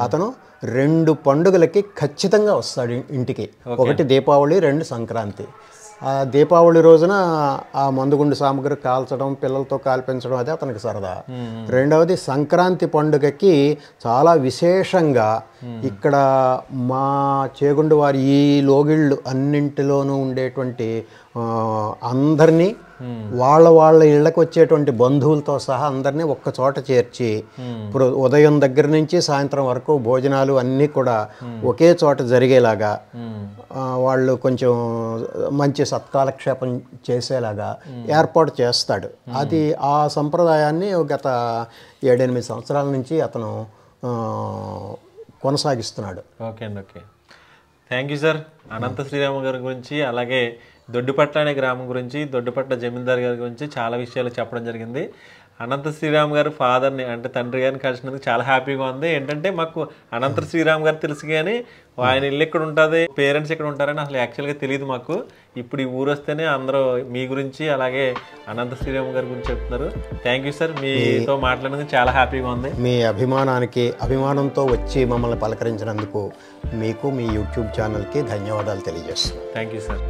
అతను 2 పండుగలకి ఖచ్చితంగా వస్తాడు ఇంటికి. ఒకటి దీపావళి, 2 సంక్రాంతి. ఆ దీపావళి రోజున ఆ మందుగుండు సామగ్రి కాల్చడం, పిల్లలతో కాల్పించడం అది అతనికి సరదా. రెండవది సంక్రాంతి పండుగకి చాలా విశేషంగా ఇక్కడ మా చేగుండు వారి ఈ లోగిళ్ళు అన్నింటిలోనూ ఉండేటువంటి అందరినీ వాళ్ళ ఇళ్ళకి వచ్చేటువంటి బంధువులతో సహా అందరినీ ఒక్క చోట చేర్చి ఇప్పుడు ఉదయం దగ్గర నుంచి సాయంత్రం వరకు భోజనాలు అన్నీ కూడా ఒకే చోట జరిగేలాగా వాళ్ళు కొంచెం మంచి సత్కాలక్షేపం చేసేలాగా ఏర్పాటు చేస్తాడు. అది ఆ సంప్రదాయాన్ని గత 7-8 సంవత్సరాల నుంచి అతను కొనసాగిస్తున్నాడు. ఓకే అండి, ఓకే, థ్యాంక్ యూ సార్. అనంత శ్రీరామ గారి గురించి, అలాగే దొడ్డిపట్ల అనే గ్రామం గురించి, దొడ్డిపట్ల జమీందార్ గారి గురించి చాలా విషయాలు చెప్పడం జరిగింది. అనంత శ్రీరామ్ గారు ఫాదర్ని అంటే తండ్రి గారిని కలిసినందుకు చాలా హ్యాపీగా ఉంది. ఏంటంటే మాకు అనంత శ్రీరామ్ గారు తెలుసు కానీ ఆయన ఇల్లు ఇక్కడ ఉంటుంది, పేరెంట్స్ ఇక్కడ ఉంటారని అసలు యాక్చువల్గా తెలియదు మాకు. ఇప్పుడు ఈ ఊరు వస్తేనే అందరూ మీ గురించి అలాగే అనంత శ్రీరామ్ గారి గురించి చెప్తున్నారు. థ్యాంక్ యూ సార్, మీతో మాట్లాడినందుకు చాలా హ్యాపీగా ఉంది. మీ అభిమానంతో వచ్చి మమ్మల్ని పలకరించినందుకు మీకు మీ యూట్యూబ్ ఛానల్కి ధన్యవాదాలు తెలియజేస్తున్నాను. Thank you sir.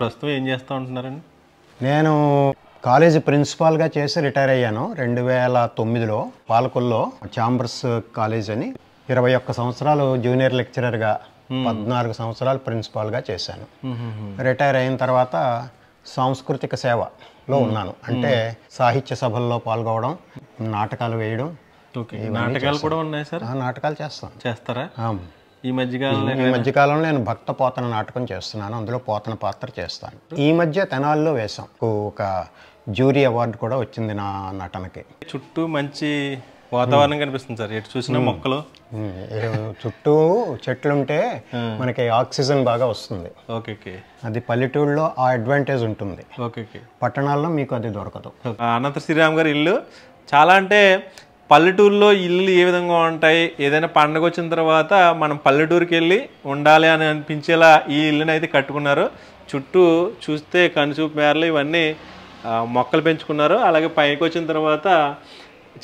ప్రస్తుతం ఏం చేస్తూ ఉంటున్నారండి? నేను కాలేజీ ప్రిన్సిపాల్గా చేసి రిటైర్ అయ్యాను 2009లో పాలకొల్లో ఛాంబర్స్ కాలేజ్ అని. 21 సంవత్సరాలు జూనియర్ లెక్చరర్గా, 14 సంవత్సరాలు ప్రిన్సిపాల్గా చేశాను. రిటైర్ అయిన తర్వాత సాంస్కృతిక సేవలో ఉన్నాను. అంటే సాహిత్య సభల్లో పాల్గొనడం, నాటకాలు వేయడం. నాటకాలు కూడా ఉన్నాయి సార్? నాటకాలు చేస్తారా? ఈ మధ్యకాలంలో నేను భక్త పోతన నాటకం చేస్తున్నాను, అందులో పోతన పాత్ర చేస్తాను. ఈ మధ్య తెనాలిలో వేశాం, ఒక జ్యూరీ అవార్డు కూడా వచ్చింది నా నటనకి. చుట్టూ మంచి వాతావరణం కనిపిస్తుంది సార్, ఎటు చూసిన మొక్కలు, చుట్టూ చెట్లుంటే మనకి ఆక్సిజన్ బాగా వస్తుంది. ఓకే, అది పల్లెటూళ్ళలో ఆ అడ్వాంటేజ్ ఉంటుంది. ఓకే, పట్టణాల్లో మీకు అది దొరకదు. అనంత శ్రీరామ్ గారి ఇల్లు చాలా అంటే పల్లెటూరులో ఇల్లు ఏ విధంగా ఉంటాయి, ఏదైనా పండుగ వచ్చిన తర్వాత మనం పల్లెటూరుకి వెళ్ళి ఉండాలి అని అనిపించేలా ఈ ఇల్లుని అయితే కట్టుకున్నారు. చుట్టూ చూస్తే కనుచూపు మేరలు ఇవన్నీ మొక్కలు పెంచుకున్నారు. అలాగే పైకి వచ్చిన తర్వాత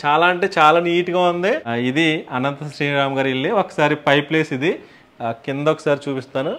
చాలా అంటే చాలా నీట్గా ఉంది. ఇది అనంత శ్రీరామ్ గారి ఇల్లు. ఒకసారి పై ప్లేస్ ఇది, కింద ఒకసారి చూపిస్తాను.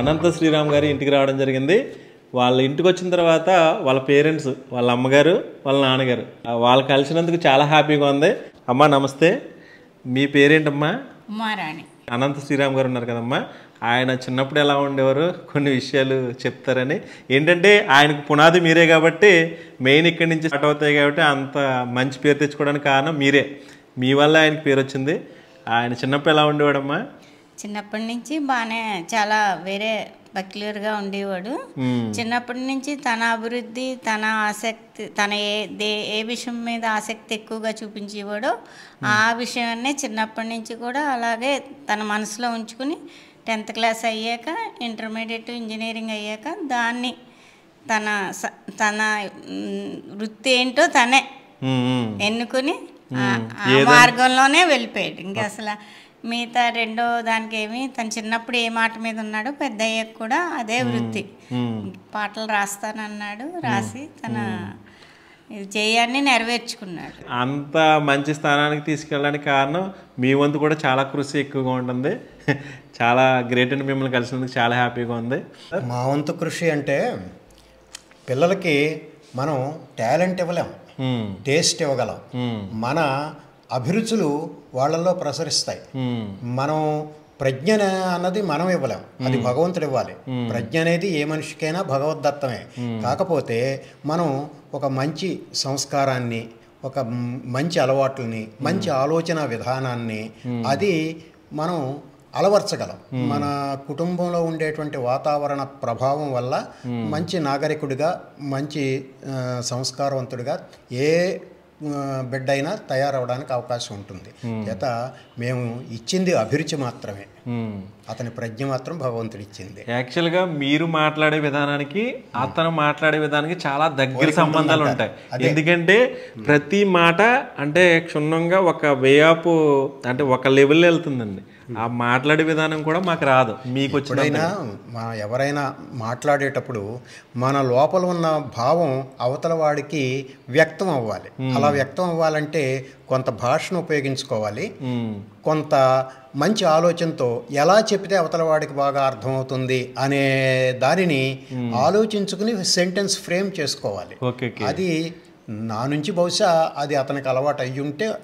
అనంత శ్రీరామ్ గారి ఇంటికి రావడం జరిగింది. వాళ్ళ ఇంటికి వచ్చిన తర్వాత వాళ్ళ పేరెంట్స్, వాళ్ళ అమ్మగారు, వాళ్ళ నాన్నగారు, వాళ్ళు కలిసినందుకు చాలా హ్యాపీగా ఉంది. అమ్మా నమస్తే, మీ పేరేంటమ్మా? ఉమారాణి. అనంత శ్రీరామ్ గారు ఉన్నారు కదమ్మా, ఆయన చిన్నప్పుడు ఎలా ఉండేవారు కొన్ని విషయాలు చెప్తారని. ఏంటంటే ఆయనకు పునాది మీరే కాబట్టి, మెయిన్ ఇక్కడి నుంచి స్టార్ట్ అవుతాయి కాబట్టి అంత మంచి పేరు తెచ్చుకోవడానికి కారణం మీరే. మీ వల్ల ఆయనకి పేరు వచ్చింది. ఆయన చిన్నప్పుడు ఎలా ఉండేవాడమ్మా? చిన్నప్పటి నుంచి బాగానే చాలా వేరే పర్టిక్యులర్గా ఉండేవాడు. చిన్నప్పటి నుంచి తన అభివృద్ధి, తన ఆసక్తి, తన ఏ విషయం మీద ఆసక్తి ఎక్కువగా చూపించేవాడో ఆ విషయాన్నే చిన్నప్పటి నుంచి కూడా అలాగే తన మనసులో ఉంచుకుని 10th క్లాస్ అయ్యాక, ఇంటర్మీడియట్, ఇంజనీరింగ్ అయ్యాక దాన్ని తన వృత్తి ఏంటో తనే ఎన్నుకుని ఆ మార్గంలోనే వెళ్ళిపోయాడు. ఇంకా అసలు మిగతా రెండో దానికి ఏమి, తను చిన్నప్పుడు ఏ మాట మీద ఉన్నాడో పెద్ద అయ్యాక కూడా అదే వృత్తి. పాటలు రాస్తానన్నాడు, రాసి తన జయాన్ని నెరవేర్చుకున్నాడు. అంత మంచి స్థానానికి తీసుకెళ్ళడానికి కారణం మీ వంతు కూడా చాలా కృషి ఎక్కువగా ఉంటుంది. చాలా గ్రేట్ అండి, మిమ్మల్ని కలిసినందుకు చాలా హ్యాపీగా ఉంది. మా వంతు కృషి అంటే పిల్లలకి మనం టాలెంట్ ఇవ్వలేం, టేస్ట్ ఇవ్వగలం. మన అభిరుచులు వాళ్ళల్లో ప్రసరిస్తాయి. మనం ప్రజ్ఞ అన్నది మనం ఇవ్వలేం, అది భగవంతుడు ఇవ్వాలి. ప్రజ్ఞ అనేది ఏ మనిషికైనా భగవద్దత్తమే. కాకపోతే మనం ఒక మంచి సంస్కారాన్ని, ఒక మంచి అలవాట్లని, మంచి ఆలోచన విధానాన్ని అది మనం అలవర్చగలం. మన కుటుంబంలో ఉండేటువంటి వాతావరణ ప్రభావం వల్ల మంచి నాగరికుడిగా, మంచి సంస్కారవంతుడిగా ఏ బిడ్డ అయినా తయారవడానికి అవకాశం ఉంటుంది. చేత మేము ఇచ్చింది అభిరుచి మాత్రమే, అతని ప్రజ్ఞ మాత్రం భగవంతుడు ఇచ్చింది. యాక్చువల్గా మీరు మాట్లాడే విధానానికి అతను మాట్లాడే విధానానికి చాలా దగ్గర సంబంధాలు ఉంటాయి. ఎందుకంటే ప్రతి మాట అంటే క్షుణ్ణంగా ఒక వే ఆఫ్ అంటే ఒక లెవెల్లో వెళ్తుందండి. ఆ మాట్లాడే విధానం కూడా మాకు రాదు. మీకు ఎప్పుడైనా ఎవరైనా మాట్లాడేటప్పుడు మన లోపల ఉన్న భావం అవతల వాడికి వ్యక్తం అవ్వాలి. అలా వ్యక్తం అవ్వాలంటే కొంత భాషను ఉపయోగించుకోవాలి, కొంత మంచి ఆలోచనతో ఎలా చెప్తే అవతల వాడికి బాగా అర్థమవుతుంది అనే దానిని ఆలోచించుకుని సెంటెన్స్ ఫ్రేమ్ చేసుకోవాలి. అది నా నుంచి బహుశా అది అతనికి అలవాటు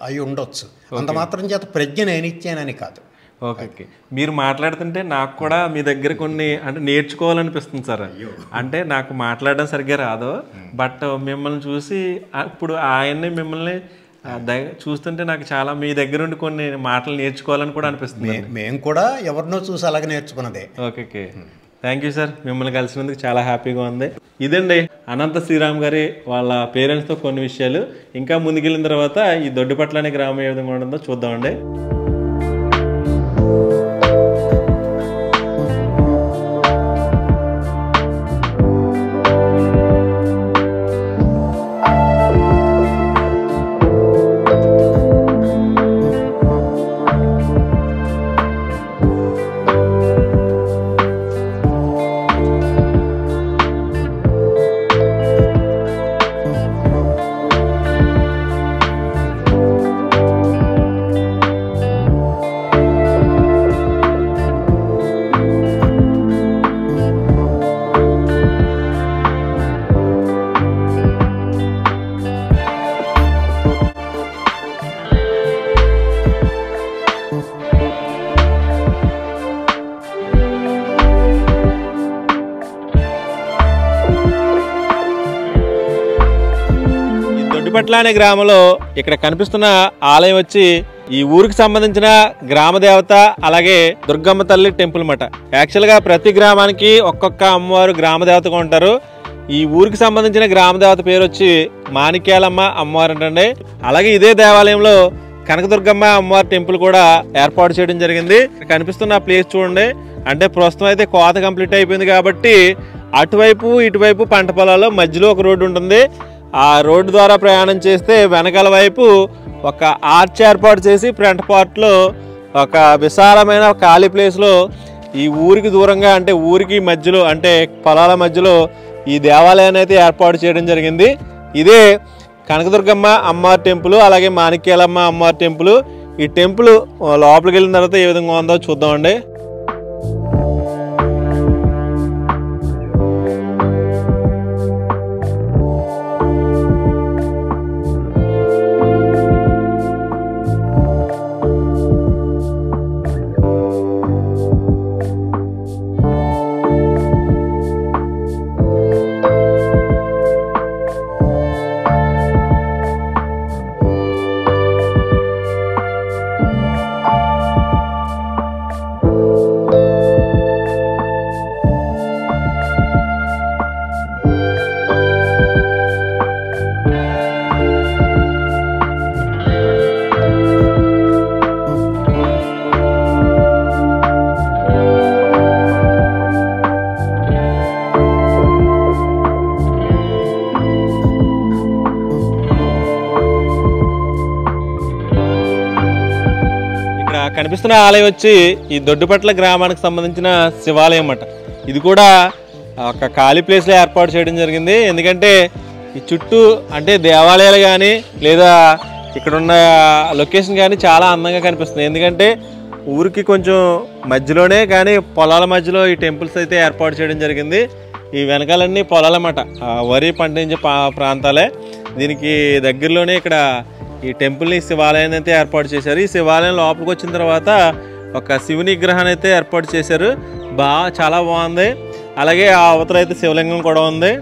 అయ్యి ఉండొచ్చు. అంత మాత్రం చేత ప్రజ్ఞ నేను ఇచ్చానని కాదు. ఓకే, మీరు మాట్లాడుతుంటే నాకు కూడా మీ దగ్గర కొన్ని అంటే నేర్చుకోవాలనిపిస్తుంది సార్. అంటే నాకు మాట్లాడడం సరిగ్గా రాదు, బట్ మిమ్మల్ని చూసి ఇప్పుడు ఆయన్ని మిమ్మల్ని చూస్తుంటే నాకు చాలా మీ దగ్గర ఉండి కొన్ని మాటలు నేర్చుకోవాలని కూడా అనిపిస్తుంది. మేము కూడా ఎవరినో చూసి అలాగే నేర్చుకున్నదే. ఓకే, థ్యాంక్ యూ సార్, మిమ్మల్ని కలిసినందుకు చాలా హ్యాపీగా ఉంది. ఇదండి అనంత శ్రీరామ్ గారి వాళ్ళ పేరెంట్స్తో కొన్ని విషయాలు. ఇంకా ముందుకెళ్ళిన తర్వాత ఈ దొడ్డిపట్ల అనే గ్రామం ఏ విధంగా ఉంటుందో చూద్దామండి. దొడ్డిపట్ల అనే గ్రామంలో ఇక్కడ కనిపిస్తున్న ఆలయం వచ్చి ఈ ఊరికి సంబంధించిన గ్రామ దేవత, అలాగే దుర్గమ్మ తల్లి టెంపుల్ మాట. యాక్చువల్గా ప్రతి గ్రామానికి ఒక్కొక్క అమ్మవారు గ్రామ దేవతగా ఉంటారు. ఈ ఊరికి సంబంధించిన గ్రామ దేవత పేరు వచ్చి మాణిక్యాలమ్మ అమ్మవారు అంటండి. అలాగే ఇదే దేవాలయంలో కనకదుర్గమ్మ అమ్మవారి టెంపుల్ కూడా ఏర్పాటు చేయడం జరిగింది. కనిపిస్తున్న ప్లేస్ చూడండి. అంటే ప్రస్తుతం అయితే కోత కంప్లీట్ అయిపోయింది కాబట్టి అటువైపు ఇటువైపు పంట పొలాల్లో మధ్యలో ఒక రోడ్డు ఉంటుంది. ఆ రోడ్డు ద్వారా ప్రయాణం చేస్తే వెనకాల వైపు ఒక ఆర్చ్ ఏర్పాటు చేసి ఫ్రంట్ పార్ట్లో ఒక విశాలమైన ఖాళీ ప్లేస్లో ఈ ఊరికి దూరంగా అంటే ఊరికి మధ్యలో అంటే పొలాల మధ్యలో ఈ దేవాలయాన్ని అయితే ఏర్పాటు చేయడం జరిగింది. ఇదే కనకదుర్గమ్మ అమ్మవారి టెంపుల్, అలాగే మాణిక్యాలమ్మ అమ్మవారి టెంపుల్. ఈ టెంపుల్ లోపలికి వెళ్ళిన తర్వాత ఏ విధంగా ఉందో చూద్దామండి. కనిపిస్తున్న ఆలయం వచ్చి ఈ దొడ్డిపట్ల గ్రామానికి సంబంధించిన శివాలయం అన్నమాట. ఇది కూడా ఒక ఖాళీ ప్లేస్లో ఏర్పాటు చేయడం జరిగింది. ఎందుకంటే ఈ చుట్టూ అంటే దేవాలయాలు కానీ లేదా ఇక్కడున్న లొకేషన్ కానీ చాలా అందంగా కనిపిస్తుంది. ఎందుకంటే ఊరికి కొంచెం మధ్యలోనే కానీ పొలాల మధ్యలో ఈ టెంపుల్స్ అయితే ఏర్పాటు చేయడం జరిగింది. ఈ వెనకాలన్నీ పొలాలన్నమాట, వరి పండించే ప్రాంతాలే. దీనికి దగ్గరలోనే ఇక్కడ ఈ టెంపుల్ని శివాలయాన్ని అయితే ఏర్పాటు చేశారు. ఈ శివాలయం లోపలికి వచ్చిన తర్వాత ఒక శివుని విగ్రహాన్ని అయితే ఏర్పాటు చేశారు. చాలా బాగుంది. అలాగే ఆ అవతల అయితే శివలింగం కూడా ఉంది.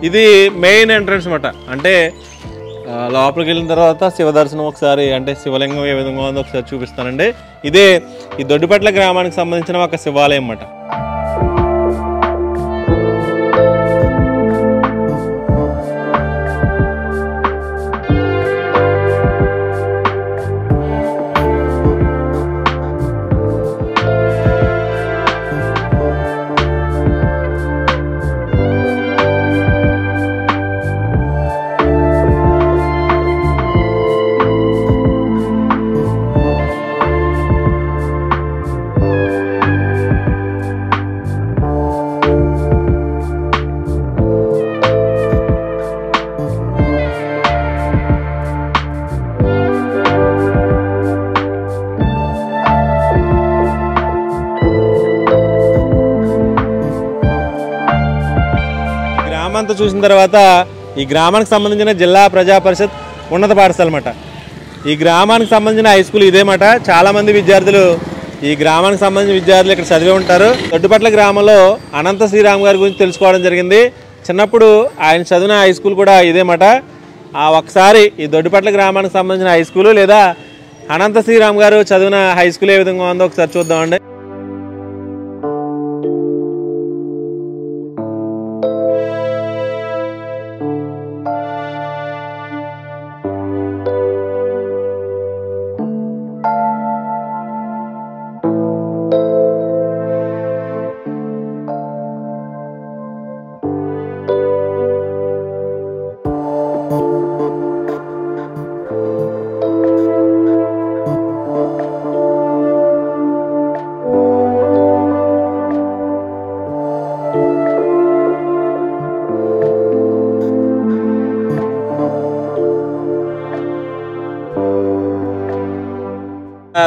ఇది మెయిన్ ఎంట్రన్స్ అన్నమాట. అంటే లోపలికి వెళ్ళిన తర్వాత శివ దర్శనం ఒకసారి, అంటే శివలింగం ఏ విధంగా ఉందో ఒకసారి చూపిస్తానండి. ఇదే ఈ దొడ్డిపట్ల గ్రామానికి సంబంధించిన ఒక శివాలయం అన్నమాట. అంతా చూసిన తర్వాత ఈ గ్రామానికి సంబంధించిన జిల్లా ప్రజా పరిషత్ ఉన్నత పాఠశాల అన్నమాట. ఈ గ్రామానికి సంబంధించిన హై స్కూల్ ఇదేమాట. చాలామంది విద్యార్థులు ఈ గ్రామానికి సంబంధించిన విద్యార్థులు ఇక్కడ చదివే ఉంటారు. దొడ్డిపట్ల గ్రామంలో అనంత శ్రీరామ్ గారి గురించి తెలుసుకోవడం జరిగింది. చిన్నప్పుడు ఆయన చదివిన హై స్కూల్ కూడా ఇదేమాట. ఒకసారి ఈ దొడ్డిపట్ల గ్రామానికి సంబంధించిన హై స్కూలు లేదా అనంత శ్రీరామ్ గారు చదివిన హై స్కూల్ ఏ విధంగా ఉందో ఒకసారి చూద్దామండి.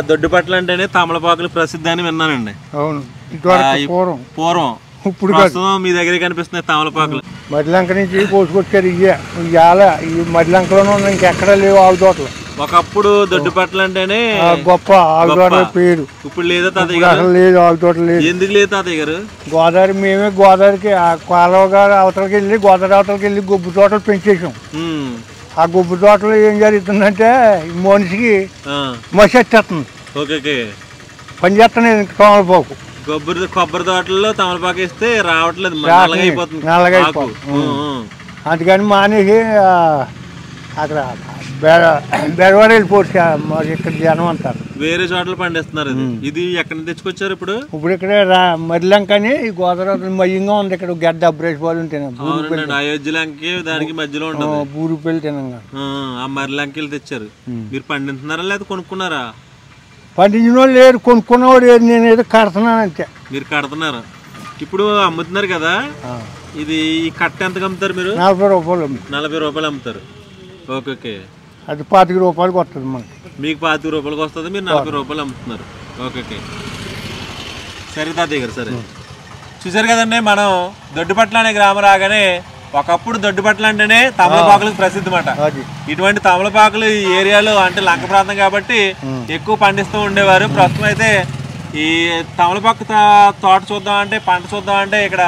దొడ్డిపట్ల అంటేనే తమలపాకులు ప్రసిద్ధి అని విన్నానండి. అవును, పూర్వం. ఇప్పుడు మీ దగ్గర కనిపిస్తున్నాయి తమలపాకులు. మడిలంక నుంచి కోసుకొచ్చారు. ఇవాళ ఈ మడిలంకలోనే ఉన్నాయి, ఇంకెక్కడ లేవు ఆవు తోటలు. ఒకప్పుడు దొడ్డిపట్ల అంటేనే గొప్ప ఆవు తోటల పేరు. ఇప్పుడు లేదా తాతయ్య గారు? లేదు, ఆవు తోట లేదు. ఎందుకు లేదు తాతయ్య గారు? గోదావరి మేమే గోదావరికి కాలువ గారు అవతలకి వెళ్ళి గోదావరి అవతలకి వెళ్ళి గొబ్బు తోటలు పెంచేసాం. ఆ గొబ్బు తోటలో ఏం జరుగుతుందంటే మనిషికి మసెట్టేస్తుంది, పని చేస్తాను తమలపాకు. కొబ్బరి తోటల్లో తమలపాకు ఇస్తే రావట్లేదు, నల్లగైపోతుంది. అందుకని మానేసి అక్కడ బెడవాడ వెళ్ళిపోవచ్చు. మరి ఇక్కడ జనం అంటారు వేరే చోట్ల పండిస్తున్నారు. ఇది ఎక్కడ తెచ్చుకొచ్చారు ఇప్పుడు? ఇప్పుడు ఇక్కడ మరిలంక అని గోదావరి మయ్యంగా ఉంది. ఇక్కడ గడ్డ అబ్రేసి పాలు ఉంటాయి. అయోధ్య లంక దానికి మధ్యలో ఉంటుంది. బూరుపల్లి తినంగా ఆ మరిలంకలు తెచ్చారు. మీరు పండిస్తున్నారా లేదా కొనుక్కున్నారా? పండించిన వాళ్ళు లేరు, కొనుక్కున్నవాడు లేదు. నేను ఏదో కడుతున్నాను అంతే. మీరు కడుతున్నారు. ఇప్పుడు అమ్ముతున్నారు కదా, ఇది ఈ కట్ట ఎంతకు అమ్ముతారు మీరు? 40 రూపాయలు. 40 రూపాయలు అమ్ముతారు. ఓకే. అది 25 రూపాయలకి వస్తుంది మనకి. మీకు 25 రూపాయలకి వస్తుంది, మీరు 40 రూపాయలు అమ్ముతున్నారు. ఓకే. సరే తాతయ్య గారు, సరే. చూసారు కదండి, మనం దొడ్డిపట్ల అనే గ్రామం రాగానే ఒకప్పుడు దొడ్డిపట్ల అంటేనే తమలపాకులకు ప్రసిద్ధి మాట. ఇటువంటి తమలపాకులు ఈ ఏరియాలో అంటే లంక ప్రాంతం కాబట్టి ఎక్కువ పండిస్తూ ఉండేవారు. ప్రస్తుతం అయితే ఈ తమలపాకు తోట చూద్దాం అంటే, పంట చూద్దాం అంటే ఇక్కడ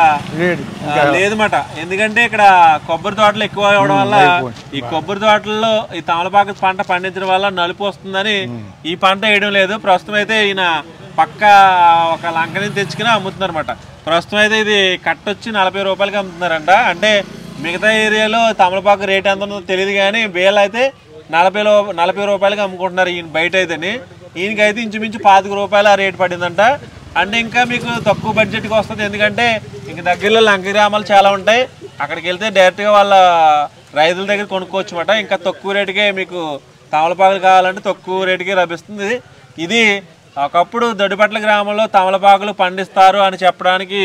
లేదన్నమాట. ఎందుకంటే ఇక్కడ కొబ్బరి తోటలు ఎక్కువ అవడం వల్ల ఈ కొబ్బరి తోటల్లో ఈ తమలపాకు పంట పండించడం వల్ల నలుపు వస్తుందని ఈ పంట వేయడం లేదు. ప్రస్తుతం అయితే ఈయన పక్క ఒక లంక నుంచి తెచ్చుకుని అమ్ముతున్నారు అనమాట. ప్రస్తుతం అయితే ఇది కట్టొచ్చి 40 రూపాయలకి అమ్ముతున్నారంట. అంటే మిగతా ఏరియాలో తమలపాకు రేట్ ఎంత ఉందో తెలియదు, కానీ బేలు అయితే 40 రూపాయలకి అమ్ముకుంటున్నారు ఈయన బయట అయితేనే. ఈయనకైతే ఇంచుమించు 25 రూపాయలు ఆ రేటు పడిందంట. అంటే ఇంకా మీకు తక్కువ బడ్జెట్కి వస్తుంది. ఎందుకంటే ఇంక దగ్గరలో లంక గ్రామాలు చాలా ఉంటాయి. అక్కడికి వెళ్తే డైరెక్ట్గా వాళ్ళ రైతుల దగ్గర కొనుక్కోవచ్చు అన్నమాట. ఇంకా తక్కువ రేటుకే మీకు తమలపాకులు కావాలంటే తక్కువ రేటుకే లభిస్తుంది. ఇది ఒకప్పుడు దొడ్డిపట్ల గ్రామంలో తమలపాకులు పండిస్తారు అని చెప్పడానికి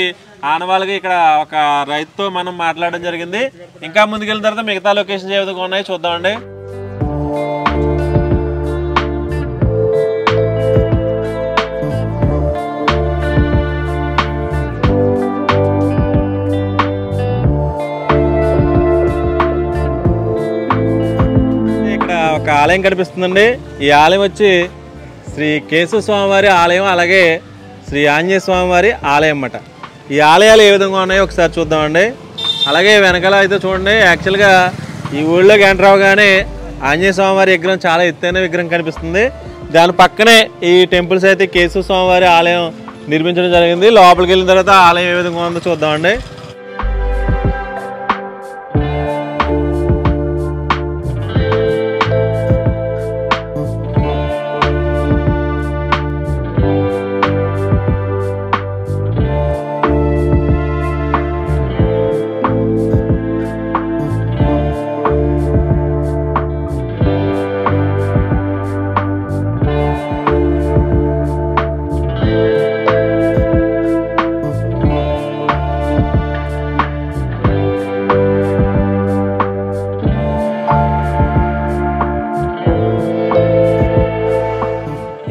ఆనవాళ్ళకి ఇక్కడ ఒక రైతుతో మనం మాట్లాడడం జరిగింది. ఇంకా ముందుకెళ్ళిన తర్వాత మిగతా లొకేషన్స్ ఏ విధంగా ఉన్నాయో చూద్దామండి. ఇక్కడ ఒక ఆలయం కనిపిస్తుందండి. ఈ ఆలయం వచ్చి శ్రీ కేశవ స్వామివారి ఆలయం, అలాగే శ్రీ ఆంజనేయ స్వామివారి ఆలయం అన్నమాట. ఈ ఆలయాలు ఏ విధంగా ఉన్నాయో ఒకసారి చూద్దామండి. అలాగే వెనకాల అయితే చూడండి, యాక్చువల్గా ఈ ఊళ్ళోకి ఎంటర్ అవగానే ఆంజనేయ స్వామివారి విగ్రహం చాలా ఎత్తైన విగ్రహం కనిపిస్తుంది. దాని పక్కనే ఈ టెంపుల్స్ అయితే కేశవ స్వామివారి ఆలయం నిర్మించడం జరిగింది. లోపలికి వెళ్ళిన తర్వాత ఆలయం ఏ విధంగా ఉందో చూద్దామండి.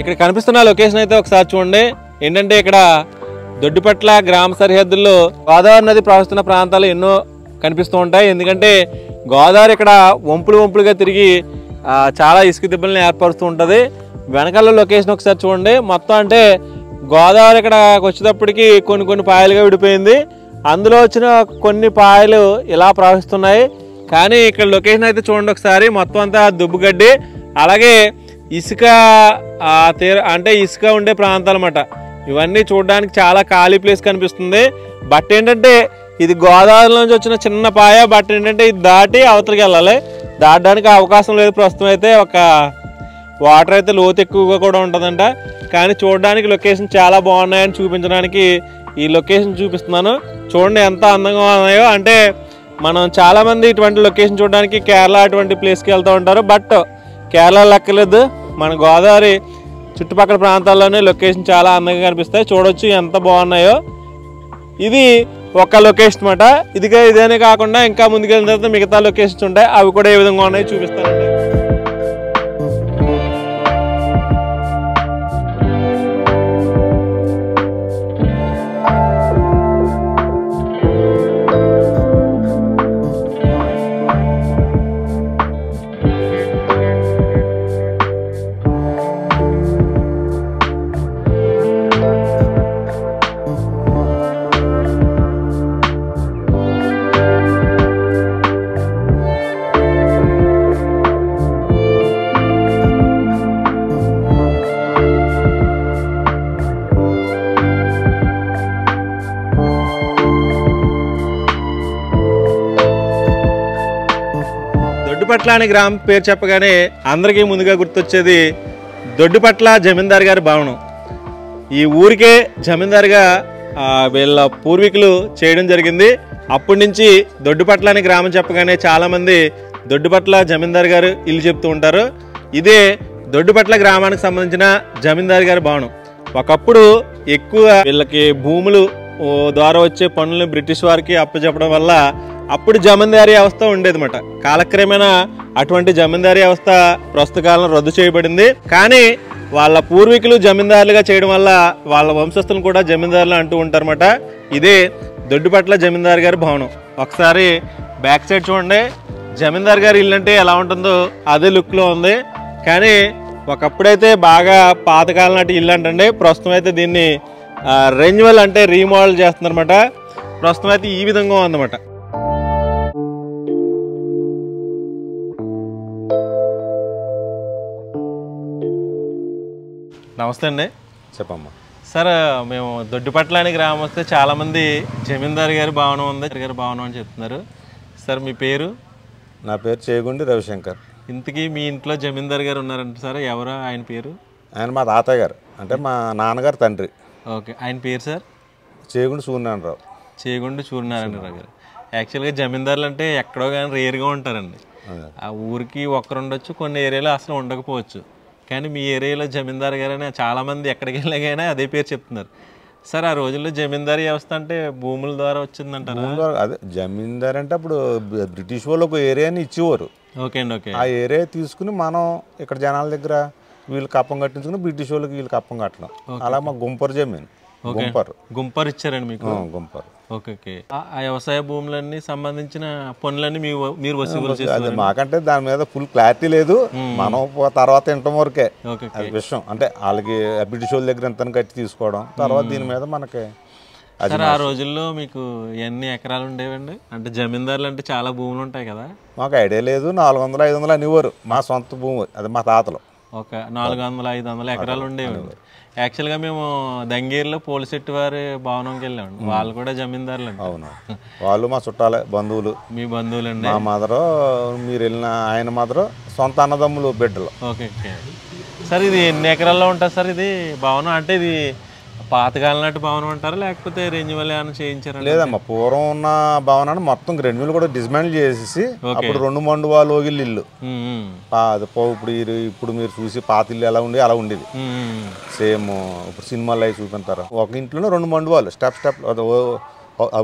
ఇక్కడ కనిపిస్తున్న లొకేషన్ అయితే ఒకసారి చూడండి. ఏంటంటే ఇక్కడ దొడ్డిపట్ల గ్రామ సరిహద్దుల్లో గోదావరి నది ప్రవహిస్తున్న ప్రాంతాలు ఎన్నో కనిపిస్తూ ఉంటాయి. ఎందుకంటే గోదావరి ఇక్కడ వంపులుగా తిరిగి చాలా ఇసుక దిబ్బల్ని ఏర్పరుస్తూ ఉంటుంది. వెనకాల లొకేషన్ ఒకసారి చూడండి. మొత్తం అంటే గోదావరి ఇక్కడ వచ్చేటప్పటికి కొన్ని పాయలుగా విడిపోయింది. అందులో వచ్చిన కొన్ని పాయలు ఇలా ప్రవహిస్తున్నాయి. కానీ ఇక్కడ లొకేషన్ అయితే చూడండి ఒకసారి, మొత్తం అంతా దుబ్బుగడ్డి, అలాగే ఇసుక అంటే ఇసుక ఉండే ప్రాంతాలు అన్నమాట. ఇవన్నీ చూడడానికి చాలా ఖాళీ ప్లేస్ కనిపిస్తుంది. బట్ ఏంటంటే ఇది గోదావరి నుంచి వచ్చిన చిన్న పాయ. బట్ ఏంటంటే ఇది దాటి అవతలికి వెళ్ళాలి. దాటడానికి అవకాశం లేదు ప్రస్తుతం అయితే. ఒక వాటర్ అయితే లోతు ఎక్కువగా కూడా ఉంటుందంట. కానీ చూడడానికి లొకేషన్ చాలా బాగున్నాయని చూపించడానికి ఈ లొకేషన్ చూపిస్తున్నాను. చూడండి ఎంత అందంగా ఉన్నాయో. అంటే మనం చాలామంది ఇటువంటి లొకేషన్ చూడడానికి కేరళ అటువంటి ప్లేస్కి వెళ్తూ ఉంటారు. బట్ కేరళ లెక్కలేదు, మన గోదావరి చుట్టుపక్కల ప్రాంతాల్లోనే లొకేషన్ చాలా అందంగా కనిపిస్తాయి. చూడొచ్చు ఎంత బాగున్నాయో. ఇది ఒక లొకేషన్ అన్నమాట. ఇదేనే కాకుండా ఇంకా ముందుకెళ్ళిన తర్వాత మిగతా లొకేషన్స్ ఉంటాయి. అవి కూడా ఏ విధంగా ఉన్నాయో చూపిస్తానండి. దొడ్డిపట్ల అనే గ్రామం పేరు చెప్పగానే అందరికీ ముందుగా గుర్తొచ్చేది దొడ్డిపట్ల జమీందార్ గారి భవనం. ఈ ఊరికే జమీందారుగా వీళ్ళ పూర్వీకులు చేయడం జరిగింది. అప్పటి నుంచి దొడ్డిపట్ల అనే గ్రామం చెప్పగానే చాలామంది దొడ్డిపట్ల జమీందార్ గారు ఇల్లు చెప్తూ ఉంటారు. ఇదే దొడ్డిపట్ల గ్రామానికి సంబంధించిన జమీందార్ గారి భవనం. ఒకప్పుడు ఎక్కువ వీళ్ళకి భూములు ద్వారా వచ్చే పనులను బ్రిటిష్ వారికి అప్పచెప్పడం వల్ల అప్పుడు జమీందారీ వ్యవస్థ ఉండేదన్నమాట. కాలక్రమేణా అటువంటి జమీందారీ వ్యవస్థ ప్రస్తుత కాలంలో రద్దు చేయబడింది. కానీ వాళ్ళ పూర్వీకులు జమీందారులుగా చేయడం వల్ల వాళ్ళ వంశస్థులను కూడా జమీందారులు అంటూ ఉంటారన్నమాట. ఇదే దొడ్డిపట్ల జమీందార్ గారి భవనం. ఒకసారి బ్యాక్ సైడ్ చూడండి. జమీందార్ గారి ఇల్లు అంటే ఎలా ఉంటుందో అదే లుక్లో ఉంది. కానీ ఒకప్పుడైతే బాగా పాతకాలం నాటి ఇల్లు అంటండి. ప్రస్తుతం అయితే దీన్ని రెన్యువల్ అంటే రీమోడల్ చేస్తున్నారన్నమాట. ప్రస్తుతం అయితే ఈ విధంగా ఉందన్నమాట. నమస్తే అండి. చెప్పమ్మా. సార్, మేము దొడ్డిపట్ల అనే గ్రామం వస్తే చాలామంది జమీందార్ గారి భవనం ఉంది, గారి భవనం అని చెప్తున్నారు. సార్ మీ పేరు? నా పేరు చేగుండి రవిశంకర్. ఇంతకీ మీ ఇంట్లో జమీందార్ గారు ఉన్నారంట సార్, ఎవరు ఆయన పేరు? ఆయన మా తాతయ్య గారు, అంటే మా నాన్నగారు తండ్రి. ఓకే, ఆయన పేరు సార్? చేగుండి సూర్యనారాయణరావు. చేగుండి సూర్యనారాయణరావు గారు. యాక్చువల్గా జమీందారులు అంటే ఎక్కడో కానీ రేర్గా ఉంటారండి. ఆ ఊరికి ఒక్కరు ఉండొచ్చు, కొన్ని ఏరియాలో అసలు ఉండకపోవచ్చు. కానీ మీ ఏరియాలో జమీందారు గారని చాలామంది ఎక్కడికి వెళ్ళగానే అదే పేరు చెప్తున్నారు. సార్, ఆ రోజుల్లో జమీందారీ వ్యవస్థ అంటే భూముల ద్వారా వచ్చిందంటారా? అదే జమీందారు అంటే అప్పుడు బ్రిటిష్ వాళ్ళు ఒక ఏరియాని ఇచ్చేవారు. ఓకే అండి. ఓకే. ఆ ఏరియా తీసుకుని మనం ఇక్కడ జనాల దగ్గర వీళ్ళు కప్పం కట్టించుకుని బ్రిటిష్ వాళ్ళకి వీళ్ళు కప్పం కట్టడం. అలా మా గుంపర్ జమీన్ గుంపర్ ఇచ్చారండి మీకు? గుంపర్. ఓకే. ఓకే. ఆ వ్యవసాయ భూములన్నీ సంబంధించిన పనులన్నీ మీరు వసూలు చేస్తారు? మాకంటే దాని మీద ఫుల్ క్లారిటీ లేదు. మనం తర్వాత వినటం వరకే అది విషయం. అంటే వాళ్ళకి బ్రిటిష్ వాళ్ళ దగ్గర ఎంత కట్టి తీసుకోవడం, తర్వాత దీని మీద మనకి. సరే, ఆ రోజుల్లో మీకు ఎన్ని ఎకరాలు ఉండేవండి? అంటే జమీందారులు అంటే చాలా భూములు ఉంటాయి కదా. మాకు ఐడియా లేదు. 400-500 అనేవారు మా సొంత భూమి, అది మా తాతలు. ఒక 400-500 ఎకరాలు ఉండేవండి. యాక్చువల్గా మేము దంగేరులో పోలిశెట్టి వారి భవనంకి వెళ్ళామండి. వాళ్ళు కూడా జమీందారులు అండి. అవును, వాళ్ళు మా చుట్టాలే, బంధువులు. మీ బంధువులు అండి? మా మదరు, మీరు వెళ్ళిన ఆయన మదరు సొంత అన్నదమ్ములు బిడ్డలు. ఓకే. ఓకే. సార్, ఇది ఎన్ని ఎకరాల్లో ఉంటుంది సార్ ఇది భవనం? అంటే ఇది పాతకాలం నాటి భవనం అంటారా, లేకపోతే రెన్యువల్ ఏమైనా చేయించారా? లేదమ్మా, పూర్వం ఉన్న భవనాన్ని మొత్తం రెన్యువల్ కూడా డిస్మాంటిల్ చేసేసి అప్పుడు 2 మండువాలు ఓగిళ్ళు ఇల్లు. ఇప్పుడు మీరు చూసి పాత ఇల్లు ఎలా ఉండి అలా ఉండేది. సేమ్ ఇప్పుడు సినిమాలు అవి చూపించారు. ఒక ఇంట్లోనే 2 మండువాలు స్టెప్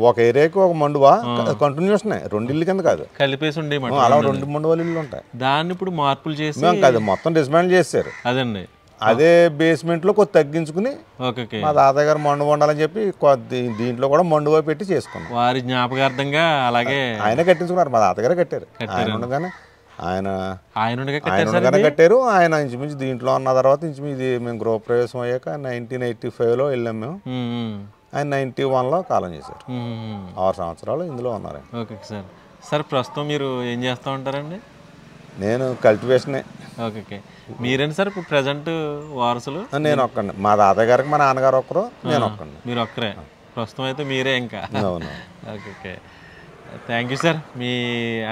ఒక ఏరియాకి ఒక మండువా కంటిన్యూస్ 2 ఇల్లు కింద కాదు, కలిపేసి ఉండే అలా 2 మండువాలు ఇల్లు ఉంటాయి. దాన్ని ఇప్పుడు మార్పులు చేసి కాదు, మొత్తం డిస్మాంటిల్ చేశారు. అదండి. అదే బేస్మెంట్ లో కొద్ది తగ్గించుకుని మా తాతయ్య గారు మండువ ఉండాలని చెప్పి దీంట్లో కూడా మండువ పెట్టి చేసుకున్నాం. వారి జ్ఞాపకార్థంగా అలాగే ఆయన కట్టించుకున్నారు. మా తాతగారు కట్టారు. ఆయన కట్టారు. ఆయన ఇంచుమించు దీంట్లో ఉన్న తర్వాత ఇంచుమించు ఇది మేము గృహప్రవేశం అయ్యాక 1985లో వెళ్ళాం మేము. ఆయన 91లో కాలం చేశారు. 6 సంవత్సరాలు ఇందులో ఉన్నారు. Okay sir. సార్, ప్రస్తుతం మీరు ఏం చేస్తూ ఉంటారండి? నేను కల్టివేషనే. ఓకే. ఓకే. మీరేంటి సార్ ఇప్పుడు ప్రజెంట్ వారసులు? నేను ఒక్కడిని. మా తాతయ్య గారికి మా నాన్నగారు ఒక్కరు, నేను ఒక్కడిని. మీరు ఒక్కరే ప్రస్తుతం అయితే? మీరే ఇంకా? అవును. Okay. Okay. Thank you sir. మీ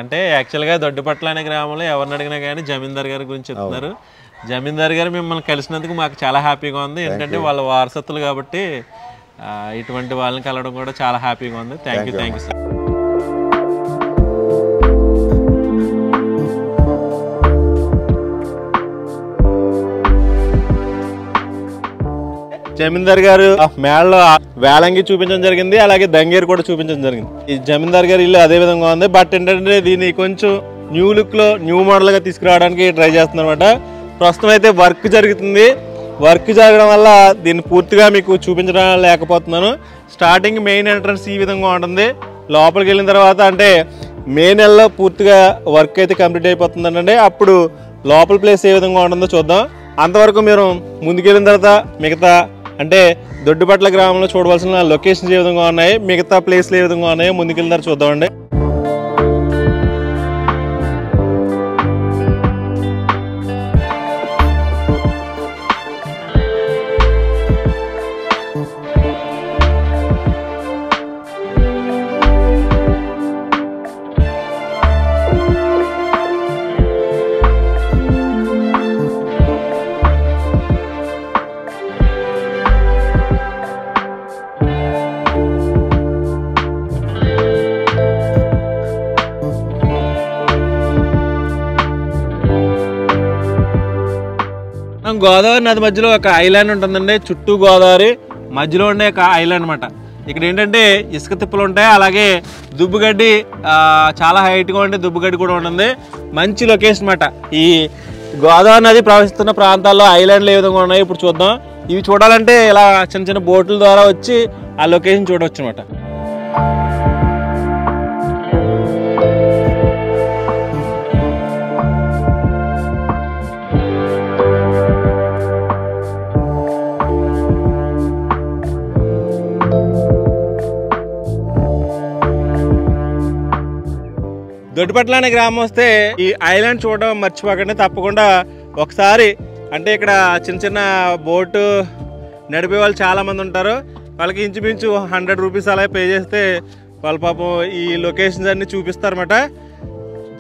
అంటే యాక్చువల్గా దొడ్డిపట్ల అనే గ్రామంలో ఎవరిని అడిగినా కానీ జమీందార్ గారి గురించి చెప్తున్నారు. జమీందార్ గారు మిమ్మల్ని కలిసినందుకు మాకు చాలా హ్యాపీగా ఉంది. ఎందుకంటే వాళ్ళ వారసత్తులు కాబట్టి ఇటువంటి వాళ్ళని కలవడం కూడా చాలా హ్యాపీగా ఉంది. Thank you sir. జమీందార్ గారు మేళలో వేలంగి చూపించడం జరిగింది, అలాగే దంగేరు కూడా చూపించడం జరిగింది. ఈ జమీందార్ గారి ఇల్లు అదే విధంగా ఉంది. బట్ ఏంటంటే దీన్ని కొంచెం న్యూ లుక్ లో న్యూ మోడల్ గా తీసుకురావడానికి ట్రై చేస్తున్నారు అనమాట. ప్రస్తుతం అయితే వర్క్ జరుగుతుంది. వర్క్ జరగడం వల్ల దీన్ని పూర్తిగా మీకు చూపించడం లేకపోతున్నాను. స్టార్టింగ్ మెయిన్ ఎంట్రన్స్ ఈ విధంగా ఉంటుంది. లోపలికి వెళ్ళిన తర్వాత అంటే మే నెలలో పూర్తిగా వర్క్ అయితే కంప్లీట్ అయిపోతుందంటే అప్పుడు లోపల ప్లేస్ ఏ విధంగా ఉంటుందో చూద్దాం. అంతవరకు మీరు ముందుకెళ్ళిన తర్వాత మిగతా అంటే దొడ్డిపట్ల గ్రామంలో చూడవలసిన లొకేషన్స్ ఏ విధంగా ఉన్నాయి, మిగతా ప్లేస్లు ఏ విధంగా ఉన్నాయో ముందుకెళ్ళిన చూద్దామండి. గోదావరి నది మధ్యలో ఒక ఐలాండ్ ఉంటుందండి. చుట్టూ గోదావరి, మధ్యలో ఉండే ఒక ఐలాండ్ అనమాట. ఇక్కడ ఏంటంటే ఇసుక తిప్పలు ఉంటాయి, అలాగే దుబ్బుగడ్డి చాలా హైట్గా ఉండే దుబ్బుగడ్డి కూడా ఉంటుంది. మంచి లొకేషన్ అనమాట. ఈ గోదావరి నది ప్రవహిస్తున్న ప్రాంతాల్లో ఐలాండ్లు ఏ విధంగా ఉన్నాయి ఇప్పుడు చూద్దాం. ఇవి చూడాలంటే ఇలా చిన్న చిన్న బోట్ల ద్వారా వచ్చి ఆ లొకేషన్ చూడవచ్చు అనమాట. దొడ్డిపట్ల అనే గ్రామం వస్తే ఈ ఐలాండ్ చూడడం మర్చిపోకండి తప్పకుండా ఒకసారి. అంటే ఇక్కడ చిన్న చిన్న బోటు నడిపే వాళ్ళు చాలామంది ఉంటారు. వాళ్ళకి ఇంచుమించు 100 రూపీస్ అలా పే చేస్తే వాళ్ళ పాపం ఈ లొకేషన్స్ అన్నీ చూపిస్తారన్నమాట.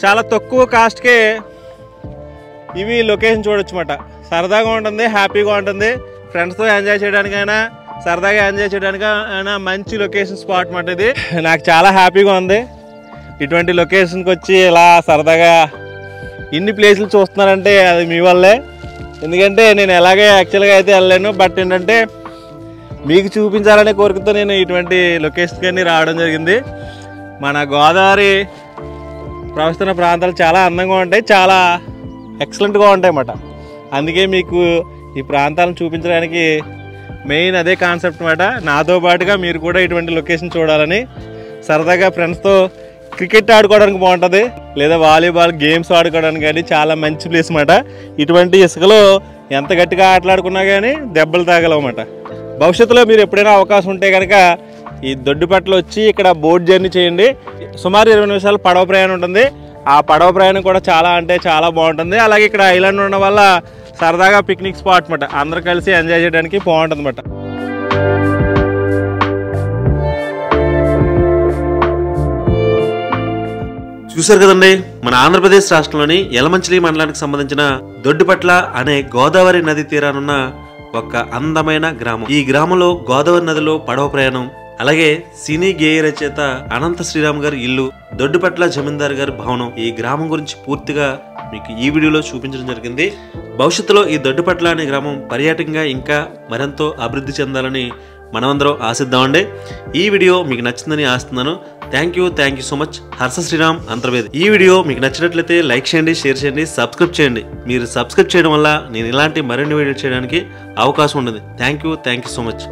చాలా తక్కువ కాస్ట్కే ఇవి లొకేషన్ చూడొచ్చు అన్నమాట. సరదాగా ఉంటుంది, హ్యాపీగా ఉంటుంది. ఫ్రెండ్స్తో ఎంజాయ్ చేయడానికైనా, సరదాగా ఎంజాయ్ చేయడానికైనా మంచి లొకేషన్ స్పాట్ అన్నమాట ఇది. నాకు చాలా హ్యాపీగా ఉంది. ఇటువంటి లొకేషన్కి వచ్చి ఇలా సరదాగా ఇన్ని ప్లేసులు చూస్తున్నారంటే అది మీ వల్లే. ఎందుకంటే నేను ఎలాగే యాక్చువల్గా అయితే వెళ్ళలేను, బట్ ఏంటంటే మీకు చూపించాలనే కోరికతో నేను ఇటువంటి లొకేషన్కి అన్నీ రావడం జరిగింది. మన గోదావరి ప్రవహిస్తున్న ప్రాంతాలు చాలా అందంగా ఉంటాయి, చాలా ఎక్సలెంట్గా ఉంటాయి అన్నమాట. అందుకే మీకు ఈ ప్రాంతాలను చూపించడానికి మెయిన్ అదే కాన్సెప్ట్ అన్నమాట. నాతో పాటుగా మీరు కూడా ఇటువంటి లొకేషన్ చూడాలని, సరదాగా ఫ్రెండ్స్తో క్రికెట్ ఆడుకోవడానికి బాగుంటుంది, లేదా వాలీబాల్ గేమ్స్ ఆడుకోవడానికి కానీ చాలా మంచి ప్లేస్ అన్నమాట. ఇటువంటి ఇసుకలో ఎంత గట్టిగా ఆటలాడుకున్నా కానీ దెబ్బలు తాగలవన్నమాట. భవిష్యత్తులో మీరు ఎప్పుడైనా అవకాశం ఉంటే కనుక ఈ దొడ్డిపట్ల వచ్చి ఇక్కడ బోట్ జర్నీ చేయండి. సుమారు 20 నిమిషాలు పడవ ప్రయాణం ఉంటుంది. ఆ పడవ ప్రయాణం కూడా చాలా అంటే చాలా బాగుంటుంది. అలాగే ఇక్కడ ఐలాండ్ ఉండడం వల్ల సరదాగా పిక్నిక్ స్పాట్ అన్నమాట, అందరూ కలిసి ఎంజాయ్ చేయడానికి బాగుంటుంది అన్నమాట. చూశారు కదండి, మన ఆంధ్రప్రదేశ్ రాష్ట్రంలోని యలమంచిలి మండలానికి సంబంధించిన దొడ్డిపట్ల అనే గోదావరి నది తీరానున్న ఒక అందమైన గ్రామం. ఈ గ్రామంలో గోదావరి నదిలో పడవ ప్రయాణం, అలాగే సినీ గేయ రచయిత అనంత శ్రీరామ్ గారి ఇల్లు, దొడ్డిపట్ల జమీందార్ గారి భవనం, ఈ గ్రామం గురించి పూర్తిగా మీకు ఈ వీడియోలో చూపించడం జరిగింది. భవిష్యత్తులో ఈ దొడ్డిపట్ల అనే గ్రామం పర్యాటకంగా ఇంకా మరింత అభివృద్ధి చెందాలని మనమందరం ఆశిద్దామండి. ఈ వీడియో మీకు నచ్చిందని ఆశిస్తున్నాను. Thank you so much. Harsha Sriram Antarvedi. ఈ వీడియో మీకు నచ్చినట్లయితే లైక్ చేయండి, షేర్ చేయండి, సబ్స్క్రైబ్ చేయండి. మీరు సబ్స్క్రైబ్ చేయడం వల్ల నేను ఇలాంటి మరిన్ని వీడియోలు చేయడానికి అవకాశం ఉంటుంది. Thank you so much.